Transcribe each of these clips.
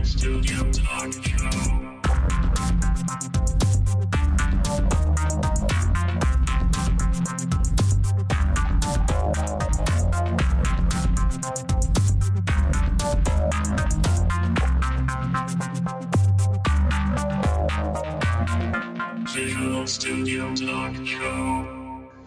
Studio Talk Show. Visual Studio Talk Show.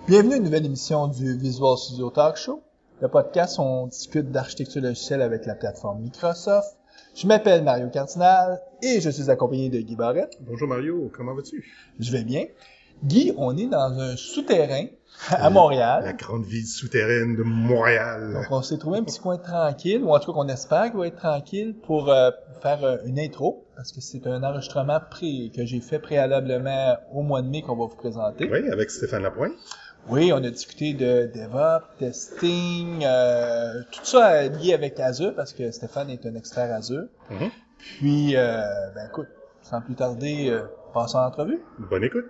Bienvenue à une nouvelle émission du Visual Studio Talk Show. Le podcast, on discute d'architecture logicielle avec la plateforme Microsoft. Je m'appelle Mario Cardinal et je suis accompagné de Guy Barrette. Bonjour Mario, comment vas-tu? Je vais bien. Guy, on est dans un souterrain à Montréal. La grande ville souterraine de Montréal. Donc, on s'est trouvé un petit coin tranquille, ou en tout cas qu'on espère qu'il va être tranquille pour faire une intro, parce que c'est un enregistrement que j'ai fait préalablement au mois de mai qu'on va vous présenter. Oui, avec Stéphane Lapointe. Oui, on a discuté de DevOps, testing, tout ça lié avec Azure, parce que Stéphane est un expert Azure. Mm-hmm. Puis, écoute, sans plus tarder, passons à l'entrevue. Bonne écoute.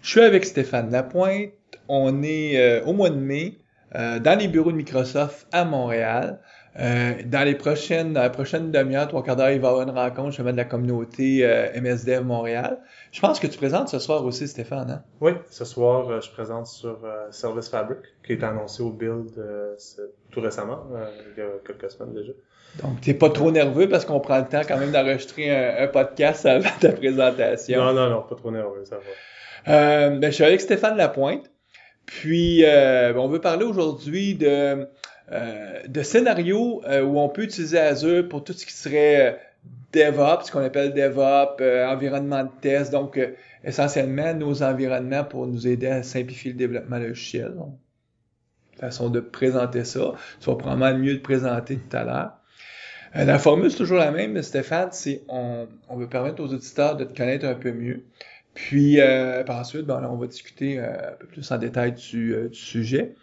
Je suis avec Stéphane Lapointe. On est au mois de mai dans les bureaux de Microsoft à Montréal. Dans la prochaine demi-heure, 3/4 d'heure, il va y avoir une rencontre justement de la communauté MSDev Montréal. Je pense que tu présentes ce soir aussi, Stéphane, hein? Oui, ce soir, je présente sur Service Fabric, qui est annoncé au Build tout récemment, il y a quelques semaines déjà. Donc, t'es pas trop nerveux parce qu'on prend le temps quand même d'enregistrer un podcast avant ta présentation. Non, pas trop nerveux, ça va. Je suis avec Stéphane Lapointe. Puis, on veut parler aujourd'hui de scénarios où on peut utiliser Azure pour tout ce qui serait DevOps, ce qu'on appelle DevOps, environnement de test. Donc, essentiellement, nos environnements pour nous aider à simplifier le développement logiciel. Donc, façon de présenter ça. Tu vas probablement mieux le présenter tout à l'heure. La formule, c'est toujours la même, Stéphane, c'est on veut permettre aux auditeurs de te connaître un peu mieux. Puis, par ensuite, on va discuter un peu plus en détail du sujet.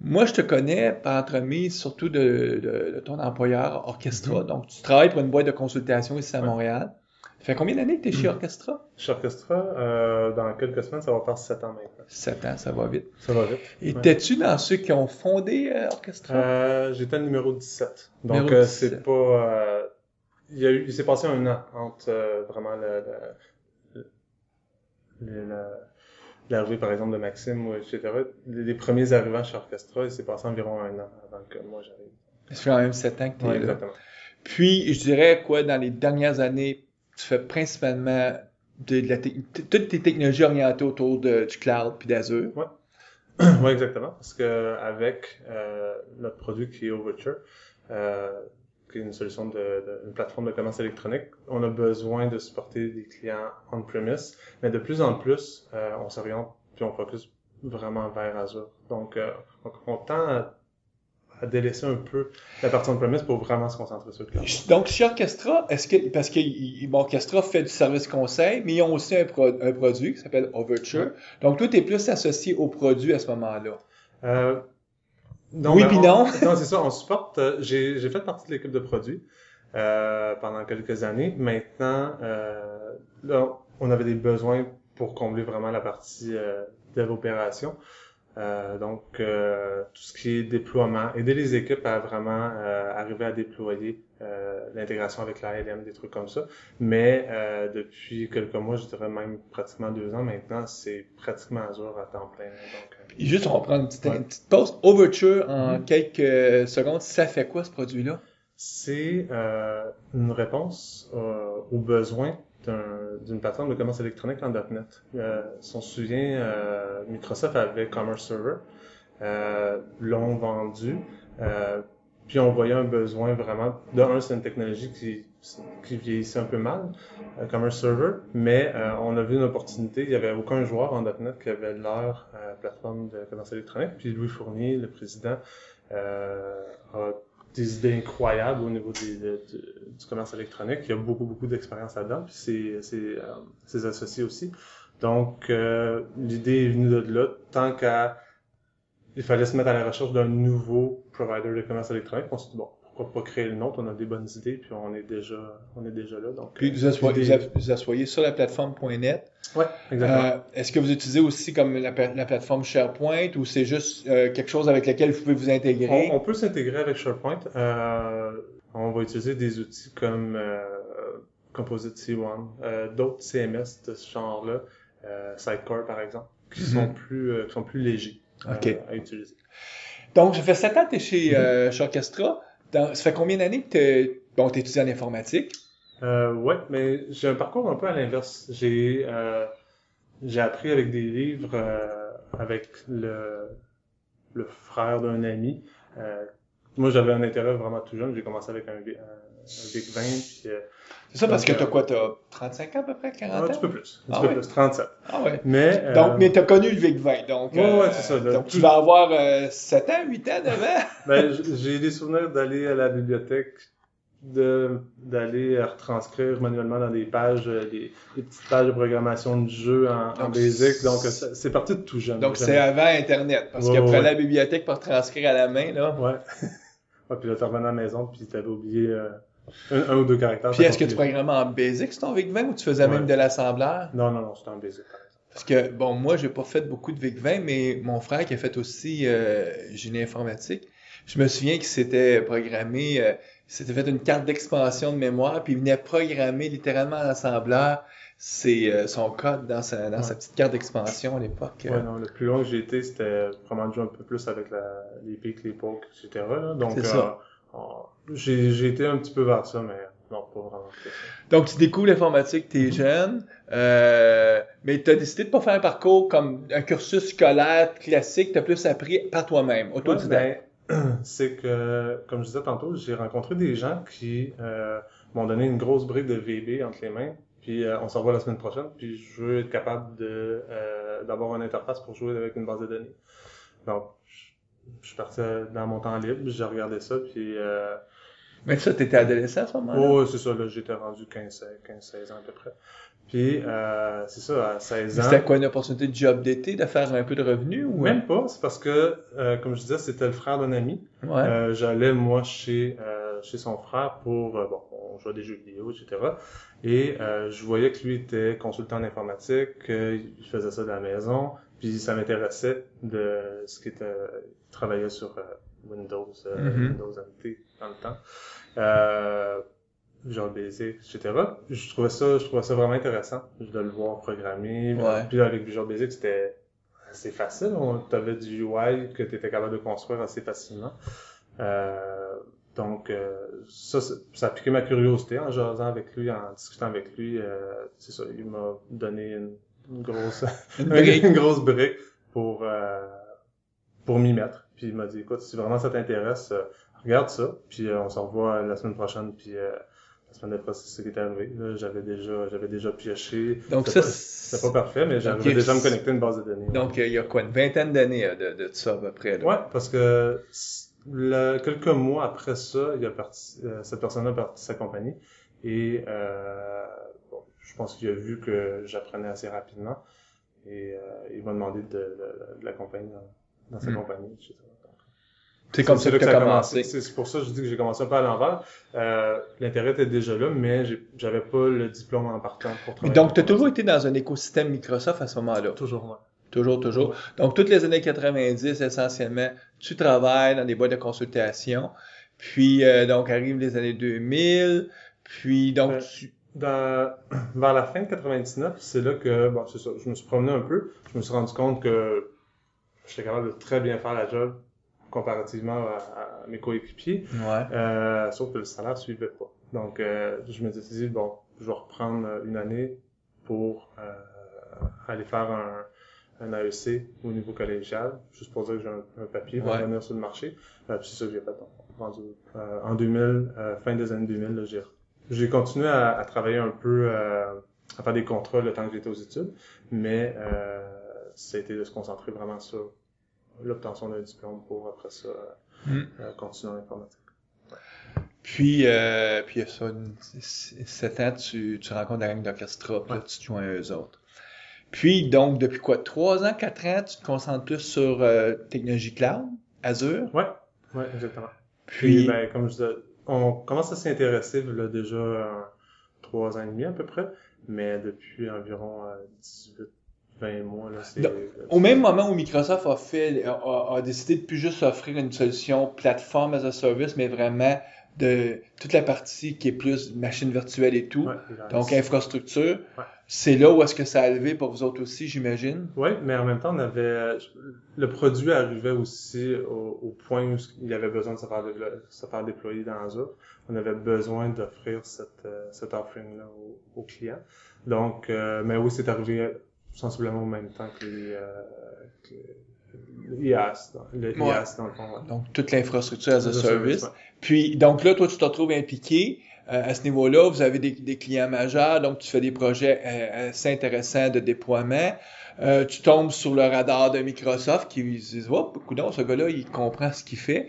Moi, je te connais par entremise surtout de ton employeur Orchestra. Donc, tu travailles pour une boîte de consultation ici à Montréal. Ça fait combien d'années que tu es chez Orchestra? Chez Orchestra, dans quelques semaines, ça va faire 7 ans maintenant. 7 ans, ça va vite. Ça va vite. Et t'es-tu dans ceux qui ont fondé Orchestra? J'étais le numéro 17. Donc, Numéro 17. c'est pas... il s'est passé un an entre vraiment l'arrivée, par exemple, de Maxime, etc. Les premiers arrivants chez Orchestra, il s'est passé environ un an avant que moi j'arrive. Ça fait quand même 7 ans que tu es là. Exactement. Puis, je dirais, dans les dernières années, tu fais principalement toutes tes technologies orientées autour du cloud puis d'Azure. Ouais. Oui, exactement. Parce que avec notre produit qui est Overture, qui est une solution une plateforme de commerce électronique, on a besoin de supporter des clients on-premise, mais de plus en plus, on s'oriente puis on focus vraiment vers Azure. Donc, on tend à délaisser un peu la partie on-premise pour vraiment se concentrer sur le cloud. Donc, chez Orchestra, parce que Orchestra fait du service conseil, mais ils ont aussi un produit qui s'appelle Overture. Ouais. Donc, toi, tu es plus associé au produit à ce moment-là. Non, oui, puis non. Non, c'est ça, on supporte. J'ai fait partie de l'équipe de produits pendant quelques années. Maintenant, là, on avait des besoins pour combler vraiment la partie dev opération. Donc, tout ce qui est déploiement, aider les équipes à vraiment arriver à déployer l'intégration avec l'ALM, des trucs comme ça. Mais depuis quelques mois, je dirais même pratiquement 2 ans maintenant, c'est pratiquement Azure à temps plein. Donc, Et juste, on va prendre une petite pause. Overture, en quelques secondes, ça fait quoi ce produit-là? C'est une réponse aux besoins d'une plateforme de commerce électronique en .NET. Si on se souvient, Microsoft avait Commerce Server, l'ont vendu, puis on voyait un besoin vraiment. C'est une technologie qui vieillissait un peu mal, Commerce Server, mais on a vu une opportunité. Il n'y avait aucun joueur en .NET qui avait leur plateforme de commerce électronique. Puis Louis Fournier, le président, a des idées incroyables au niveau du commerce électronique. Il y a beaucoup d'expérience là-dedans, puis ses associés aussi. Donc, l'idée est venue de là, tant qu'à il fallait se mettre à la recherche d'un nouveau provider de commerce électronique. On s'est dit, bon, pourquoi pas créer le nôtre? On a des bonnes idées, puis on est déjà là. Donc, Puis vous asseyez sur la plateforme.net. Ouais, exactement. Est-ce que vous utilisez aussi comme la plateforme SharePoint ou c'est juste quelque chose avec lequel vous pouvez vous intégrer? On peut s'intégrer avec SharePoint. On va utiliser des outils comme Composite C1, d'autres CMS de ce genre-là, Sidecar par exemple, qui sont plus légers à utiliser. Donc, ça fait 7 ans que tu es chez Orchestra. Ça fait combien d'années que tu étudies en informatique? Ouais, mais j'ai un parcours un peu à l'inverse. J'ai appris avec des livres, avec le frère d'un ami. Moi, j'avais un intérêt vraiment tout jeune. J'ai commencé avec un VIC 20. Puis, c'est ça parce que t'as 35 ans à peu près, 40 ans? Un petit peu plus. Un petit peu plus, 37. Ah ouais. Mais, mais t'as connu le VIC 20, donc. Ouais, c'est ça. Donc tu vas avoir 7 ans, 8 ans, 9 ans? Ben, j'ai des souvenirs d'aller à la bibliothèque, d'aller retranscrire manuellement dans des pages, des petites pages de programmation de jeu en Basic. Donc, c'est parti de tout jeune. Donc, c'est avant Internet, parce qu'après à la bibliothèque pour transcrire à la main, là. Ouais. Ouais, puis là, tu revenais à la maison, puis t'avais oublié un ou deux caractères. Puis est-ce que tu programmais en Basic, c'est ton VIC-20, ou tu faisais même de l'assembleur? Non, c'était en Basic, par exemple. Parce que, bon, moi, j'ai pas fait beaucoup de VIC-20, mais mon frère qui a fait aussi génie informatique, je me souviens qu'il s'était programmé, il s'était fait une carte d'expansion de mémoire, puis il venait programmer littéralement en assembleur son code dans sa petite carte d'expansion à l'époque. Ouais, non, le plus loin que j'ai été, c'était vraiment de jouer un peu plus avec les pics, les pokes, etc. Là. Donc, c'est ça. J'ai été un petit peu vers ça, mais non, pas vraiment. Donc, tu découvres l'informatique, t'es jeune, mais t'as décidé de pas faire un parcours comme un cursus scolaire classique, t'as plus appris par toi-même, autodidacte. C'est que, comme je disais tantôt, j'ai rencontré des gens qui m'ont donné une grosse brique de VB entre les mains. Puis on se revoit la semaine prochaine, puis je veux être capable d'avoir une interface pour jouer avec une base de données. Donc, je suis parti dans mon temps libre, j'ai regardé ça, puis... Mais ça, t'étais adolescent à ce moment-là? Oh, c'est ça, là, j'étais rendu 15-16 ans à peu près. Puis, c'est ça, à 16 ans... C'était quoi, une opportunité de job d'été, de faire un peu de revenus? Ou... Même pas, c'est parce que, comme je disais, c'était le frère d'un ami. Ouais. J'allais, moi, chez son frère pour... on jouait à des jeux vidéo, etc. Et je voyais que lui était consultant en informatique, il faisait ça de la maison, puis ça m'intéressait de ce qu'il travaillait sur Windows, Windows NT dans le temps. Genre Basic, etc. Je trouvais ça vraiment intéressant de le voir programmer. Ouais. Puis avec Visual Basic, c'était assez facile. Tu avais du UI que tu étais capable de construire assez facilement. Donc, ça a piqué ma curiosité en jasant avec lui, en discutant avec lui. C'est ça, il m'a donné une grosse une grosse brique pour m'y mettre. Puis il m'a dit, écoute, si vraiment ça t'intéresse, regarde ça. Puis on se revoit la semaine prochaine. Puis la semaine d'après, c'est ce qui est arrivé. Là, j'avais déjà pioché. Donc c'était pas parfait, mais j'avais déjà me connecter à une base de données. Donc, il y a quoi, une vingtaine d'années de ça à peu près? Là. Ouais, parce que quelques mois après ça, cette personne-là a parti de sa compagnie. Et je pense qu'il a vu que j'apprenais assez rapidement. Et il m'a demandé de l'accompagner dans sa compagnie, etc. C'est comme ça que tu as commencé. C'est pour ça que je dis que j'ai commencé un peu à l'envers. L'intérêt était déjà là, mais j'avais pas le diplôme en partant pour travailler. Donc, tu as toujours été dans un écosystème Microsoft à ce moment-là? Toujours, ouais. Toujours. Ouais. Donc, toutes les années 90, essentiellement, tu travailles dans des boîtes de consultation. Puis, donc, arrivent les années 2000. Puis, donc, vers la fin de 99, c'est là que, c'est ça, je me suis promené un peu. Je me suis rendu compte que j'étais capable de très bien faire la job comparativement à mes coéquipiers. Ouais. Sauf que le salaire suivait pas. Donc, je me suis dit, je vais reprendre une année pour aller faire un AEC au niveau collégial, juste pour dire que j'ai un papier pour revenir sur le marché. Puis c'est ça que j'ai fait. En 2000, fin des années 2000, là, j'ai continué à travailler un peu, à faire des contrats le temps que j'étais aux études, mais ça a été de se concentrer vraiment sur l'obtention d'un diplôme pour après ça continuer en informatique. Puis il y a ça, 7 ans, tu rencontres la gang d'orchestra, puis là, tu te joins à eux autres. Puis, donc, depuis quoi? 3 ans, 4 ans, tu te concentres plus sur technologie cloud, Azure. Ouais, ouais, exactement. Puis, Puis, ben, comme je disais, on commence à s'y intéresser là, déjà 3 ans et demi à peu près, mais depuis environ 18-20 mois, là, c'est... Donc, au même moment où Microsoft a décidé de plus juste offrir une solution plateforme as a service, mais vraiment de toute la partie qui est plus machine virtuelle et tout, Ouais, donc infrastructure, Ouais. c'est là où est-ce que ça a levé pour vous autres aussi, j'imagine. Oui, mais en même temps, on avait le produit arrivait aussi au point où il y avait besoin de se faire déployer dans Azure. On avait besoin d'offrir cette offering-là aux clients. Donc, mais oui, c'est arrivé sensiblement au même temps que l'IaaS, le IaaS dans le fond. Ouais. Donc, toute l'infrastructure as a service. Ouais. Puis, donc là, toi, tu te retrouves impliqué à ce niveau-là. Vous avez des clients majeurs, donc tu fais des projets assez intéressants de déploiement. Tu tombes sur le radar de Microsoft qui disent « Oh, coudonc, ce gars-là, il comprend ce qu'il fait. »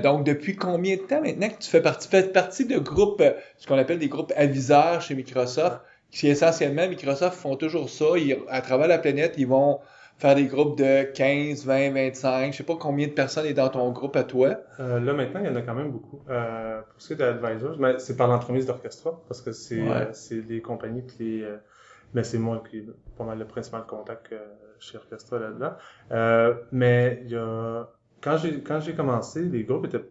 Donc, depuis combien de temps maintenant que tu fais partie de groupes, ce qu'on appelle des groupes aviseurs chez Microsoft, qui essentiellement, Microsoft font toujours ça. À travers la planète, ils vont faire des groupes de 15, 20, 25. Je sais pas combien de personnes est dans ton groupe à toi. Là, maintenant, il y en a quand même beaucoup. Pour ce qui est d'advisors, mais c'est par l'entremise d'Orchestra, parce que c'est les compagnies qui mais c'est moi qui ai pas mal le principal contact chez Orchestra là-dedans. Mais il y a quand j'ai commencé, les groupes étaient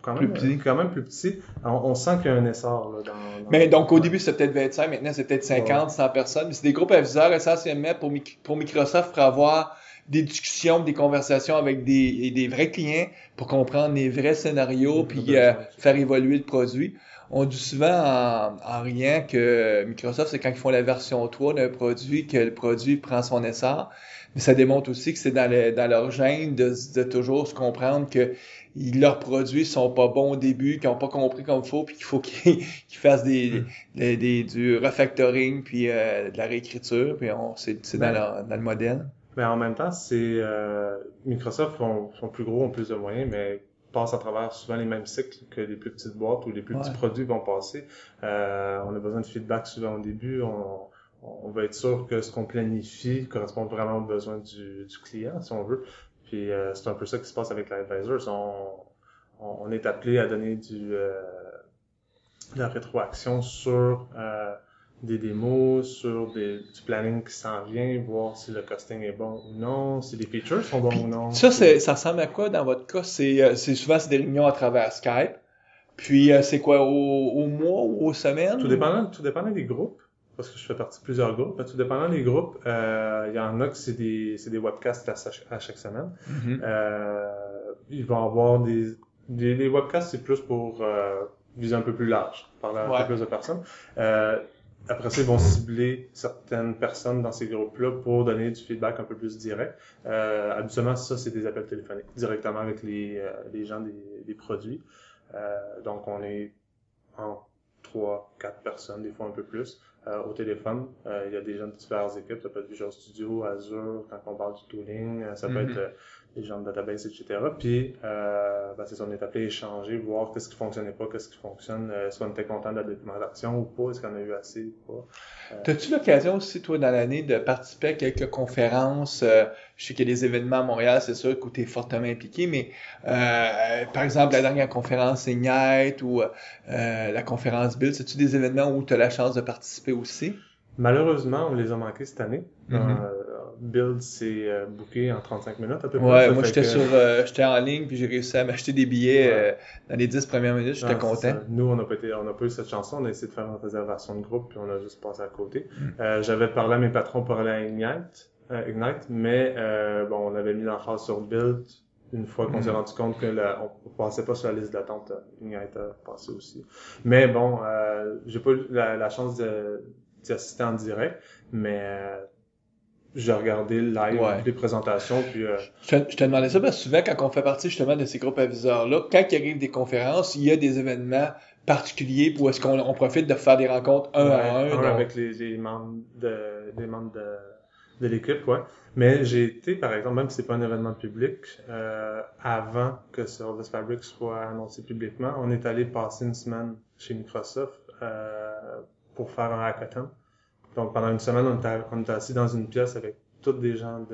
quand même plus petits. On sent qu'il y a un essor là, Mais donc au début c'était peut-être 25, maintenant c'est peut-être 50, 100 personnes. Mais c'est des groupes aviseurs essentiellement pour Microsoft pour avoir des discussions, des conversations avec des vrais clients pour comprendre les vrais scénarios puis faire évoluer le produit. On dit souvent en riant que Microsoft, c'est quand ils font la version 3 d'un produit que le produit prend son essor. Mais ça démontre aussi que c'est dans leur gène de toujours se comprendre que leurs produits sont pas bons au début, qu'ils n'ont pas compris comme il faut, puis qu'il faut qu'ils fassent du refactoring, puis de la réécriture, puis c'est dans le modèle. Mais en même temps, Microsoft sont plus gros, ont plus de moyens, mais passent à travers souvent les mêmes cycles que les plus petites boîtes ou les plus petits produits vont passer. On a besoin de feedback souvent au début. On va être sûr que ce qu'on planifie correspond vraiment aux besoins du client, si on veut. Puis c'est un peu ça qui se passe avec l'advisor. On est appelé à donner de la rétroaction sur des démos, sur du planning qui s'en vient, voir si le costing est bon ou non, si les features sont bons ou non. Ça ressemble à quoi dans votre cas? C'est souvent des réunions à travers Skype. Puis c'est quoi, au mois ou aux semaines? Tout dépendant des groupes, parce que je fais partie de plusieurs groupes. Tout dépendant des groupes, il y en a que c'est des webcasts à chaque semaine. Il va y avoir des webcasts, c'est plus pour viser un peu plus large, parler à un peu plus de personnes. Après ça, ils vont cibler certaines personnes dans ces groupes-là pour donner du feedback un peu plus direct. Habituellement, ça, c'est des appels téléphoniques directement avec les gens des produits. Donc, on est en 3-4 personnes, des fois un peu plus, au téléphone. Il y a des gens de diverses équipes. Ça peut être Visual Studio, Azure, quand on parle du tooling. Ça peut être des gens de database, etc. Puis, c'est ça, on est appelé à échanger, voir qu'est-ce qui fonctionnait pas, qu'est-ce qui fonctionne, est-ce qu'on était content de la documentation ou pas, est-ce qu'on a eu assez ou pas. T'as-tu l'occasion aussi, toi, dans l'année, de participer à quelques conférences? Je sais qu'il y a des événements à Montréal, c'est sûr que t'es fortement impliqué, mais par exemple, la dernière conférence Ignite ou la conférence Build, c'est-tu des événements où tu as la chance de participer aussi? Malheureusement, on les a manqués cette année. Build s'est booké en 35 minutes à peu près. Ouais, moi j'étais en ligne puis j'ai réussi à m'acheter des billets dans les 10 premières minutes, j'étais content. Nous, on n'a pas eu cette chance, on a essayé de faire une réservation de groupe puis on a juste passé à côté. J'avais parlé à mes patrons pour aller à Ignite, mais on avait mis l'emphase sur Build une fois qu'on s'est rendu compte que on passait pas sur la liste d'attente. Ignite a passé aussi. Mais bon, j'ai pas eu la chance d'y assister en direct, mais j'ai regardé live les présentations puis je te demandais ça parce que souvent quand on fait partie justement de ces groupes aviseurs-là, quand il arrive des conférences, il y a des événements particuliers pour est-ce qu'on profite de faire des rencontres un à un. Avec les membres de l'équipe, ouais. Mais j'ai été, par exemple, même si c'est pas un événement public, avant que Service Fabric soit annoncé publiquement, on est allé passer une semaine chez Microsoft pour faire un hackathon. Donc, pendant une semaine, on était assis dans une pièce avec tous des gens Donc,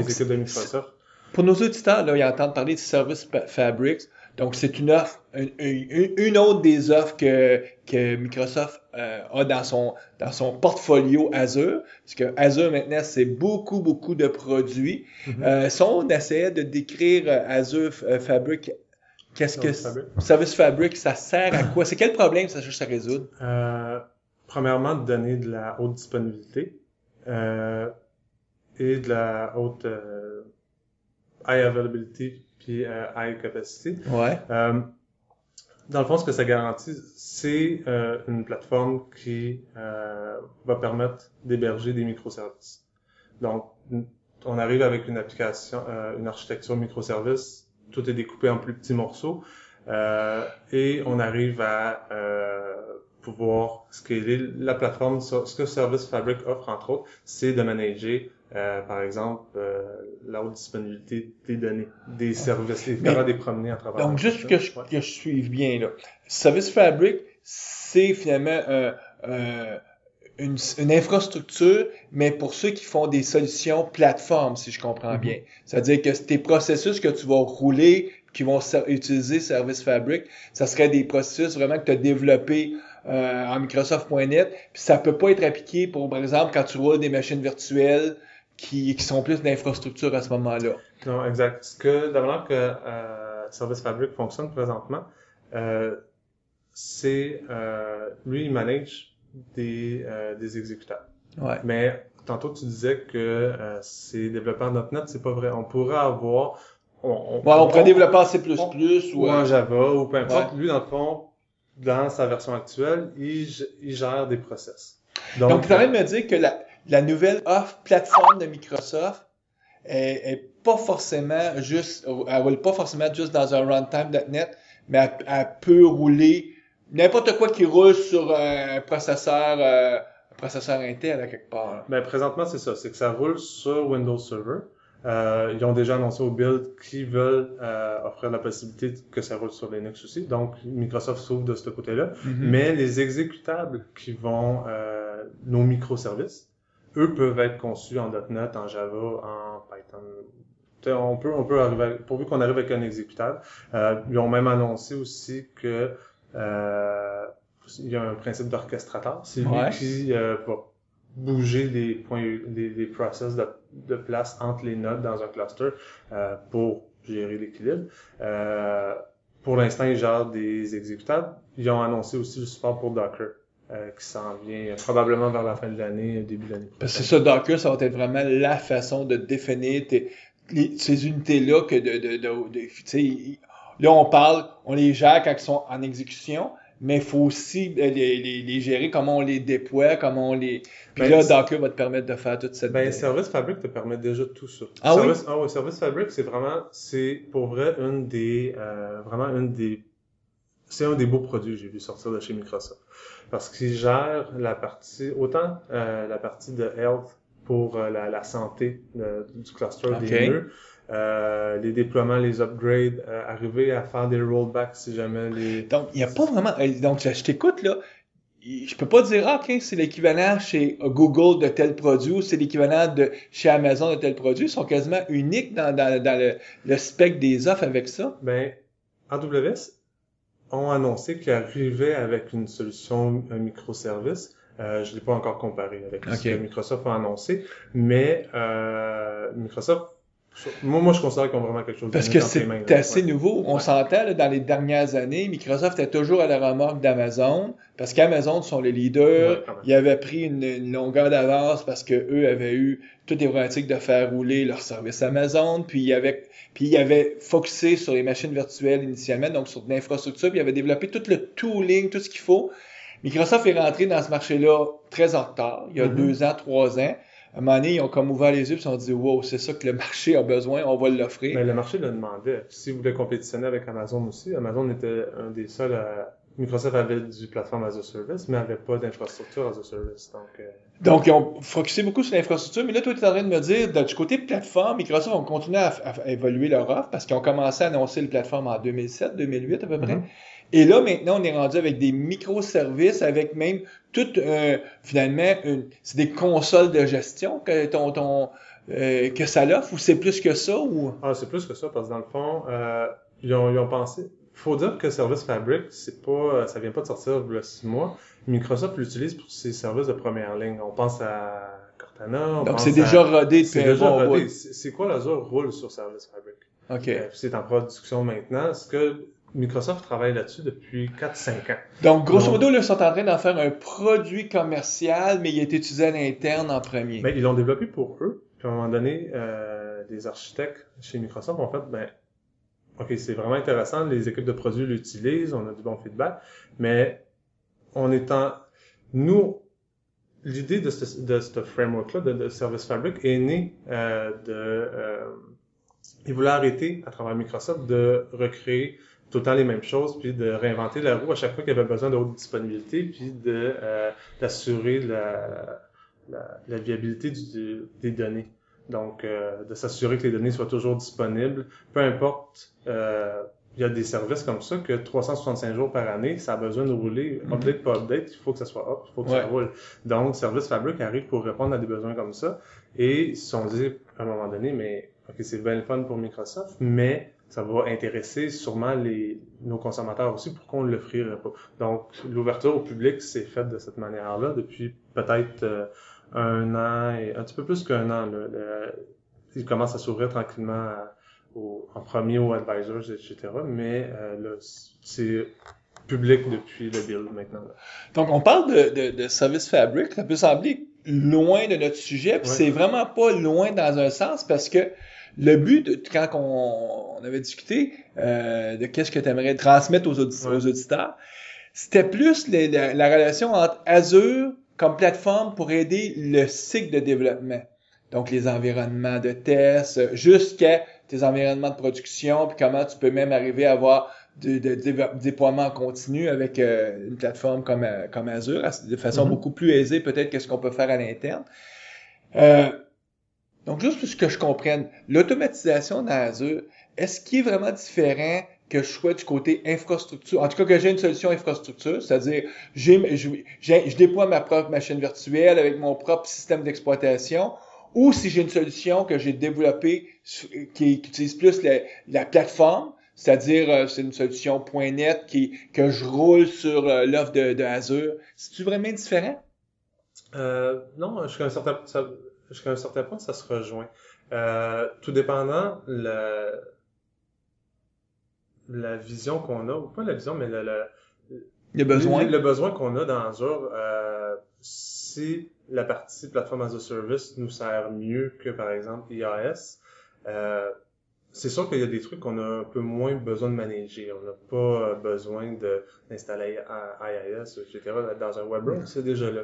des équipes de Microsoft. Pour nos auditeurs, là, ils entendent parler de Service Fabrics. Donc, c'est une offre, une autre des offres que Microsoft a dans son portfolio Azure. Parce que Azure, maintenant, c'est beaucoup de produits. Si on essayait de décrire Azure Fabric, Service Fabric, ça sert à quoi? C'est quel problème ça cherche à résoudre? Premièrement, de donner de la haute disponibilité et de la haute high availability puis high capacity. Ouais. Dans le fond, ce que ça garantit, c'est une plateforme qui va permettre d'héberger des microservices. Donc, on arrive avec une application, une architecture microservice, tout est découpé en plus petits morceaux, et on arrive à pouvoir scaler la plateforme. Ce que Service Fabric offre, entre autres, c'est de manager, par exemple, la haute disponibilité des données, des services, et faire des promenées à travers. Donc, juste que je suive bien, là. Service Fabric, c'est finalement une infrastructure, mais pour ceux qui font des solutions plateformes, si je comprends bien. C'est-à-dire que tes processus que tu vas rouler, qui vont utiliser Service Fabric, ça serait des processus vraiment que tu as développés en Microsoft.net, puis ça peut pas être appliqué pour, par exemple, quand tu roules des machines virtuelles qui sont plus d'infrastructure à ce moment-là. Non, exact. Ce que, d'abord que Service Fabric fonctionne présentement, c'est, lui, il manage des exécutables. Ouais. Mais tantôt, tu disais que c'est développeur .NET, c'est pas vrai. On pourrait avoir... On pourrait développer en C++ ou en Java, ou peu importe. Ouais. Lui, dans le fond, dans sa version actuelle, il gère des process. Donc tu es en train de me dire que la nouvelle offre plateforme de Microsoft est pas forcément juste, elle roule pas forcément juste dans un runtime .NET, mais elle peut rouler n'importe quoi qui roule sur un processeur Intel à quelque part. Là. Ben, présentement, c'est ça. C'est que ça roule sur Windows Server. Ils ont déjà annoncé au build qu'ils veulent offrir la possibilité que ça roule sur Linux aussi. Donc, Microsoft s'ouvre de ce côté-là. Mais les exécutables qui vont, nos microservices, eux peuvent être conçus en .NET, en Java, en Python. On peut arriver, pourvu qu'on arrive avec un exécutable. Ils ont même annoncé aussi que il y a un principe d'orchestrateur. C'est lui qui va bouger les points, les process de place entre les nodes dans un cluster pour gérer l'équilibre. Pour l'instant, ils gèrent des exécutables. Ils ont annoncé aussi le support pour Docker qui s'en vient probablement vers la fin de l'année, début de l'année prochaine. Parce que ça, Docker, ça va être vraiment la façon de définir ces unités-là que là, on les gère quand ils sont en exécution, mais il faut aussi les gérer, comment on les déploie, comment on les... Puis là, Docker va te permettre de faire toute cette... Service Fabric te permet déjà tout ça. Ah oui? Service Fabric, c'est pour vrai c'est un des beaux produits que j'ai vu sortir de chez Microsoft. Parce qu'il gère la partie de health pour la santé du cluster des nœuds. Les déploiements, les upgrades, arriver à faire des rollbacks si jamais les... Donc, il n'y a pas vraiment... Donc, je t'écoute, là. Je peux pas dire, OK, c'est l'équivalent chez Google de tel produit ou c'est l'équivalent de chez Amazon de tel produit. Ils sont quasiment uniques dans le spec des offres avec ça. Ben, AWS ont annoncé qu'ils arrivaient avec une solution microservice. Je l'ai pas encore comparé avec ce que Microsoft a annoncé, mais Microsoft, moi, je considère qu'ils ont vraiment quelque chose parce que c'est assez nouveau. On s'entend, là, dans les dernières années, Microsoft est toujours à la remorque d'Amazon, parce qu'Amazon sont les leaders. Ils avaient pris une longueur d'avance parce que eux avaient eu toutes les problématiques de faire rouler leur service Amazon, puis ils avaient focusé sur les machines virtuelles initialement, donc sur de l'infrastructure, puis ils avaient développé tout le tooling, tout ce qu'il faut. Microsoft est rentré dans ce marché-là très en retard, il y a 2 ans, 3 ans. À un moment donné, ils ont comme ouvert les yeux et ils se sont dit « Wow, c'est ça que le marché a besoin, on va l'offrir. » Mais le marché le demandait. Si vous voulez compétitionner avec Amazon aussi, Amazon était un des seuls Microsoft avait du plateforme as a service, mais avait pas d'infrastructure as a service. Donc, Donc, ils ont focusé beaucoup sur l'infrastructure, mais là, toi, tu es en train de me dire, du côté plateforme, Microsoft ont continué à évoluer leur offre parce qu'ils ont commencé à annoncer le plateforme en 2007, 2008 à peu près. Mhm. Et là, maintenant, on est rendu avec des microservices, avec même tout, finalement, c'est des consoles de gestion que ça l'offre, ou c'est plus que ça, ou... Ah, c'est plus que ça, parce que dans le fond, ils ont pensé. Faut dire que Service Fabric, c'est pas, ça vient pas de sortir il y a 6 mois. Microsoft l'utilise pour ses services de première ligne. On pense à Cortana, on Donc, pense c'est déjà rodé c'est depuis un déjà bon rodé. bout. C'est quoi l'Azure roule sur Service Fabric? OK. C'est en production maintenant. Ce que Microsoft travaille là-dessus depuis 4-5 ans. Donc, grosso Donc- modo, là, ils sont en train d'en faire un produit commercial, mais il est utilisé à l'interne en premier. Ben, ils l'ont développé pour eux. Puis à un moment donné, les architectes chez Microsoft ont fait, ben, OK, c'est vraiment intéressant, les équipes de produits l'utilisent, on a du bon feedback, mais nous, l'idée de ce framework-là, de Service Fabric, est née ils voulaient arrêter, à travers Microsoft, de recréer tout le temps les mêmes choses, puis de réinventer la roue à chaque fois qu'il y avait besoin de haute disponibilité, puis d'assurer la viabilité des données. Donc, de s'assurer que les données soient toujours disponibles, peu importe, il y a des services comme ça que 365 jours par année, ça a besoin de rouler, update pas update, il faut que ça soit up, il faut que ça roule. Donc, Service Fabric arrive pour répondre à des besoins comme ça, et ils se sont dit, à un moment donné, mais, OK, c'est bien le fun pour Microsoft, mais ça va intéresser sûrement nos consommateurs aussi, pourquoi on ne l'offrirait pas. Donc, l'ouverture au public s'est faite de cette manière-là depuis peut-être 1 an et un petit peu plus qu'un an. Il commence à s'ouvrir tranquillement en premier aux advisors, etc. Mais là, c'est public depuis le build maintenant. Là. Donc, on parle de Service Fabric. Ça peut sembler loin de notre sujet, puis c'est vraiment pas loin dans un sens parce que le but, quand on avait discuté de qu'est-ce que tu aimerais transmettre aux auditeurs, c'était plus la relation entre Azure comme plateforme pour aider le cycle de développement. Donc, les environnements de test, jusqu'à tes environnements de production, puis comment tu peux même arriver à avoir de déploiement en continu avec une plateforme comme Azure, de façon beaucoup plus aisée peut-être que ce qu'on peut faire à l'interne. Donc, juste pour ce que je comprenne, l'automatisation dans Azure, est-ce qu'il est vraiment différent que je sois du côté infrastructure, en tout cas que j'ai une solution infrastructure, c'est-à-dire je déploie ma propre machine virtuelle avec mon propre système d'exploitation, ou si j'ai une solution que j'ai développée qui utilise plus la plateforme, c'est-à-dire c'est une solution .NET que je roule sur l'offre de Azure. C'est-tu vraiment différent? Non, jusqu'à un certain point, ça se rejoint. Tout dépendant la vision qu'on a, ou pas la vision, mais le besoin. Le besoin qu'on a dans Azure, si la partie plateforme as a service nous sert mieux que, par exemple, IaaS, c'est sûr qu'il y a des trucs qu'on a un peu moins besoin de manager. On n'a pas besoin d'installer IaaS, etc. Dans un web browser, c'est déjà là.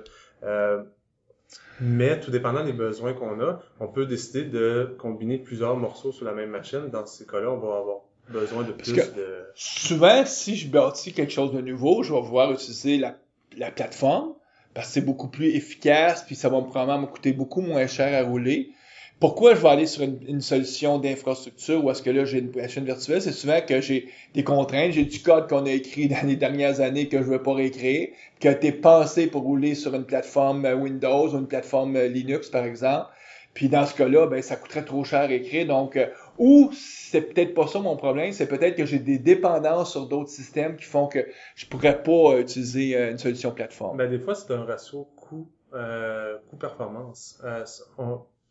Mais tout dépendant des besoins qu'on a, on peut décider de combiner plusieurs morceaux sur la même machine. Dans ces cas-là, on va avoir besoin de plus de... Souvent, si je bâtis quelque chose de nouveau, je vais pouvoir utiliser la plateforme parce que c'est beaucoup plus efficace puis ça va probablement me coûter beaucoup moins cher à rouler. Pourquoi je vais aller sur une solution d'infrastructure ou est-ce que là j'ai une machine virtuelle? C'est souvent que j'ai des contraintes, j'ai du code qu'on a écrit dans les dernières années que je veux pas réécrire, qui a été pensé pour rouler sur une plateforme Windows ou une plateforme Linux par exemple. Puis dans ce cas-là, ben ça coûterait trop cher à écrire. Donc, ou c'est peut-être pas ça mon problème, c'est peut-être que j'ai des dépendances sur d'autres systèmes qui font que je pourrais pas utiliser une solution plateforme. Ben des fois c'est un ratio coût-performance.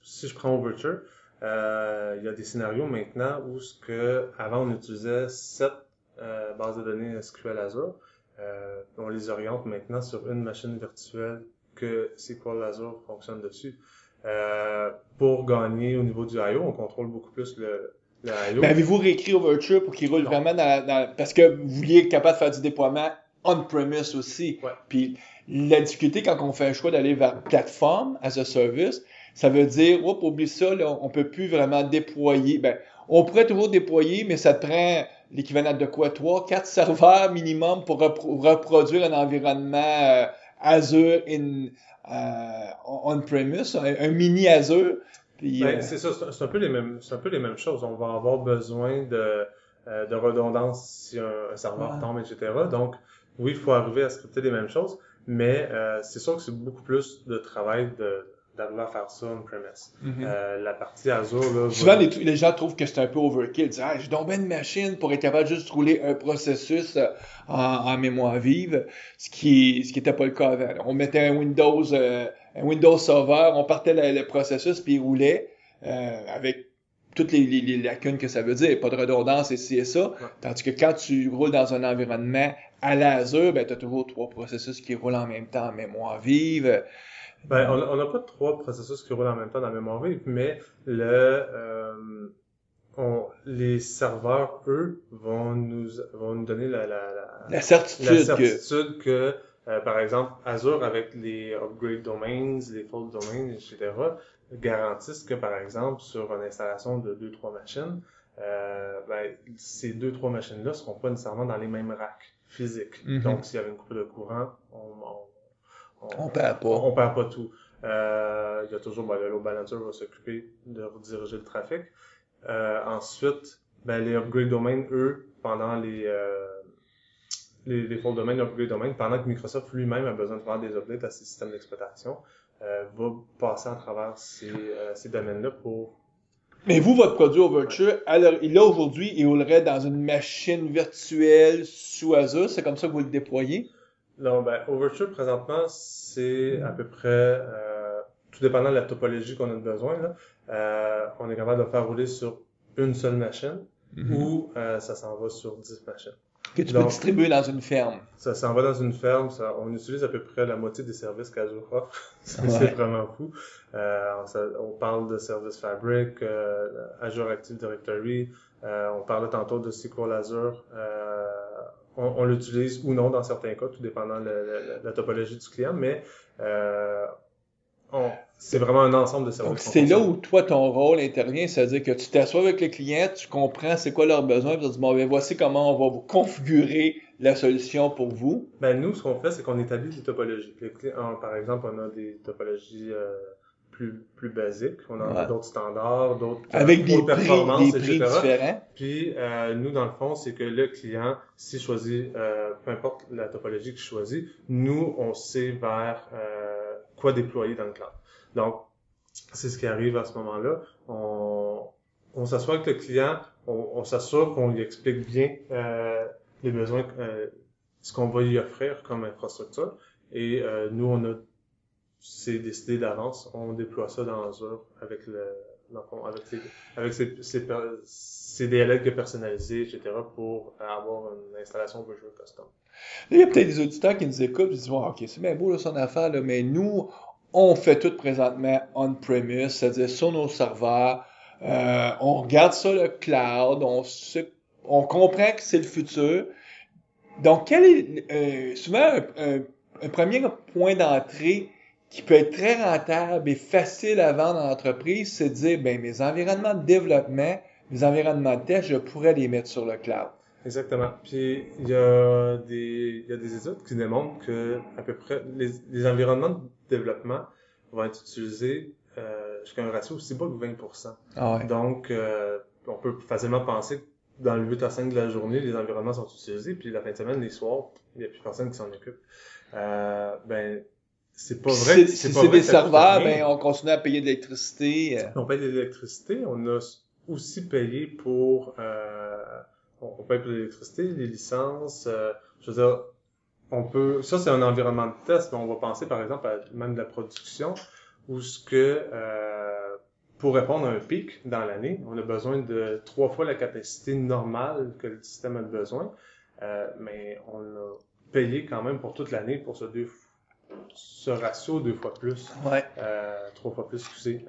Si je prends Overture, il y a des scénarios maintenant où avant on utilisait 7 bases de données SQL Azure, on les oriente maintenant sur une machine virtuelle que SQL Azure fonctionne dessus. Pour gagner au niveau du I/O, on contrôle beaucoup plus le I/O. Mais avez-vous réécrit Overture pour qu'il roule vraiment parce que vous vouliez être capable de faire du déploiement on-premise aussi. Ouais. Puis la difficulté quand on fait un choix d'aller vers plateforme as a service, ça veut dire, oublie ça, là, on peut plus vraiment déployer. Ben, on pourrait toujours déployer, mais ça te prend l'équivalent de quoi? 3, 4 serveurs minimum pour reproduire un environnement Azure on-premise, un mini Azure. Puis, C'est ça, c'est un peu les mêmes choses. On va avoir besoin de redondance si un serveur tombe, etc. Donc, oui, il faut arriver à scripter les mêmes choses, mais c'est sûr que c'est beaucoup plus de travail d'arriver à faire ça on-premise. La partie Azure, là... Souvent, les gens trouvent que c'est un peu overkill. Ils disent, j'ai donc bien une machine pour être capable de juste rouler un processus en mémoire vive, ce qui était pas le cas avant. On mettait un Windows Server, on partait le processus, puis il roulait avec toutes les lacunes que ça veut dire, pas de redondance et ci et ça. Ouais. Tandis que quand tu roules dans un environnement à l'Azure, ben, tu as toujours 3 processus qui roulent en même temps en mémoire vive. On n'a pas 3 processus qui roulent en même temps dans la mémoire vive, mais les serveurs, eux, vont nous donner La certitude que par exemple, Azure avec les upgrade domains, les fault domains, etc., garantissent que, par exemple, sur une installation de 2-3 machines, ces 2-3 machines-là seront pas nécessairement dans les mêmes racks physiques. Donc, s'il y avait une coupure de courant, on perd pas. On perd pas tout. Il y a toujours, le load balancer va s'occuper de rediriger le trafic. Ensuite, les upgrade domains, eux, pendant les fault domains, upgrade domains, pendant que Microsoft lui-même a besoin de faire des updates à ses systèmes d'exploitation, va passer à travers ces domaines-là pour... Mais vous, votre produit Overture, il aujourd'hui, il roulerait dans une machine virtuelle sous Azure, c'est comme ça que vous le déployez? Non, Overture, présentement, c'est à peu près, tout dépendant de la topologie qu'on a besoin, là, on est capable de faire rouler sur une seule machine ou ça s'en va sur 10 machines. Que tu peux distribuer dans une ferme. Ça s'en va dans une ferme, on utilise à peu près la moitié des services qu'Azure offre. C'est vraiment fou. On parle de Service Fabric, Azure Active Directory, on parlait tantôt de SQL Azure. On l'utilise ou non dans certains cas, tout dépendant de la topologie du client, mais c'est vraiment un ensemble de services. Donc, c'est là où toi, ton rôle intervient, c'est-à-dire que tu t'assois avec les clients, tu comprends c'est quoi leurs besoins, puis tu dis, voici comment on va vous configurer la solution pour vous. Nous, ce qu'on fait, c'est qu'on établit des topologies. Par exemple, on a des topologies plus basiques, on a d'autres standards, d'autres avec des performances, prix etc. différents. Puis, nous, dans le fond, c'est que le client, s'il choisit, peu importe la topologie qu'il choisit, nous, on sait vers quoi déployer dans le cloud. Donc, c'est ce qui arrive à ce moment-là. On s'assoit avec le client, on s'assure qu'on lui explique bien les besoins, ce qu'on va lui offrir comme infrastructure. Et nous, c'est décidé d'avance, on déploie ça dans Azure avec ces DLL personnalisés, etc., pour avoir une installation Visual Custom. Il y a peut-être des auditeurs qui nous écoutent et disent, OK, c'est bien beau là, son affaire, là, mais nous, on fait tout présentement on-premise, c'est-à-dire sur nos serveurs. On regarde ça, le cloud, on comprend que c'est le futur. Donc, quel est souvent un premier point d'entrée qui peut être très rentable et facile à vendre en entreprise, c'est de dire, mes environnements de développement, mes environnements de test, je pourrais les mettre sur le cloud. Exactement. Puis, il y a des études qui démontrent que, à peu près, les environnements de développement vont être utilisés, jusqu'à un ratio aussi bas que 20%. Ah ouais. Donc, on peut facilement penser que dans le 8 à 5 de la journée, les environnements sont utilisés, puis la fin de semaine, les soirs, il n'y a plus personne qui s'en occupe. C'est pas vrai. Si c'est des serveurs, on continue à payer de l'électricité. On paye de l'électricité. On a aussi payé pour... on paye pour l'électricité, les licences. Je veux dire, ça, c'est un environnement de test, mais on va penser, par exemple, à même de la production, où pour répondre à un pic dans l'année, on a besoin de 3 fois la capacité normale que le système a besoin, mais on a payé quand même pour toute l'année pour ce ratio 2 fois plus, 3 fois plus, excusez.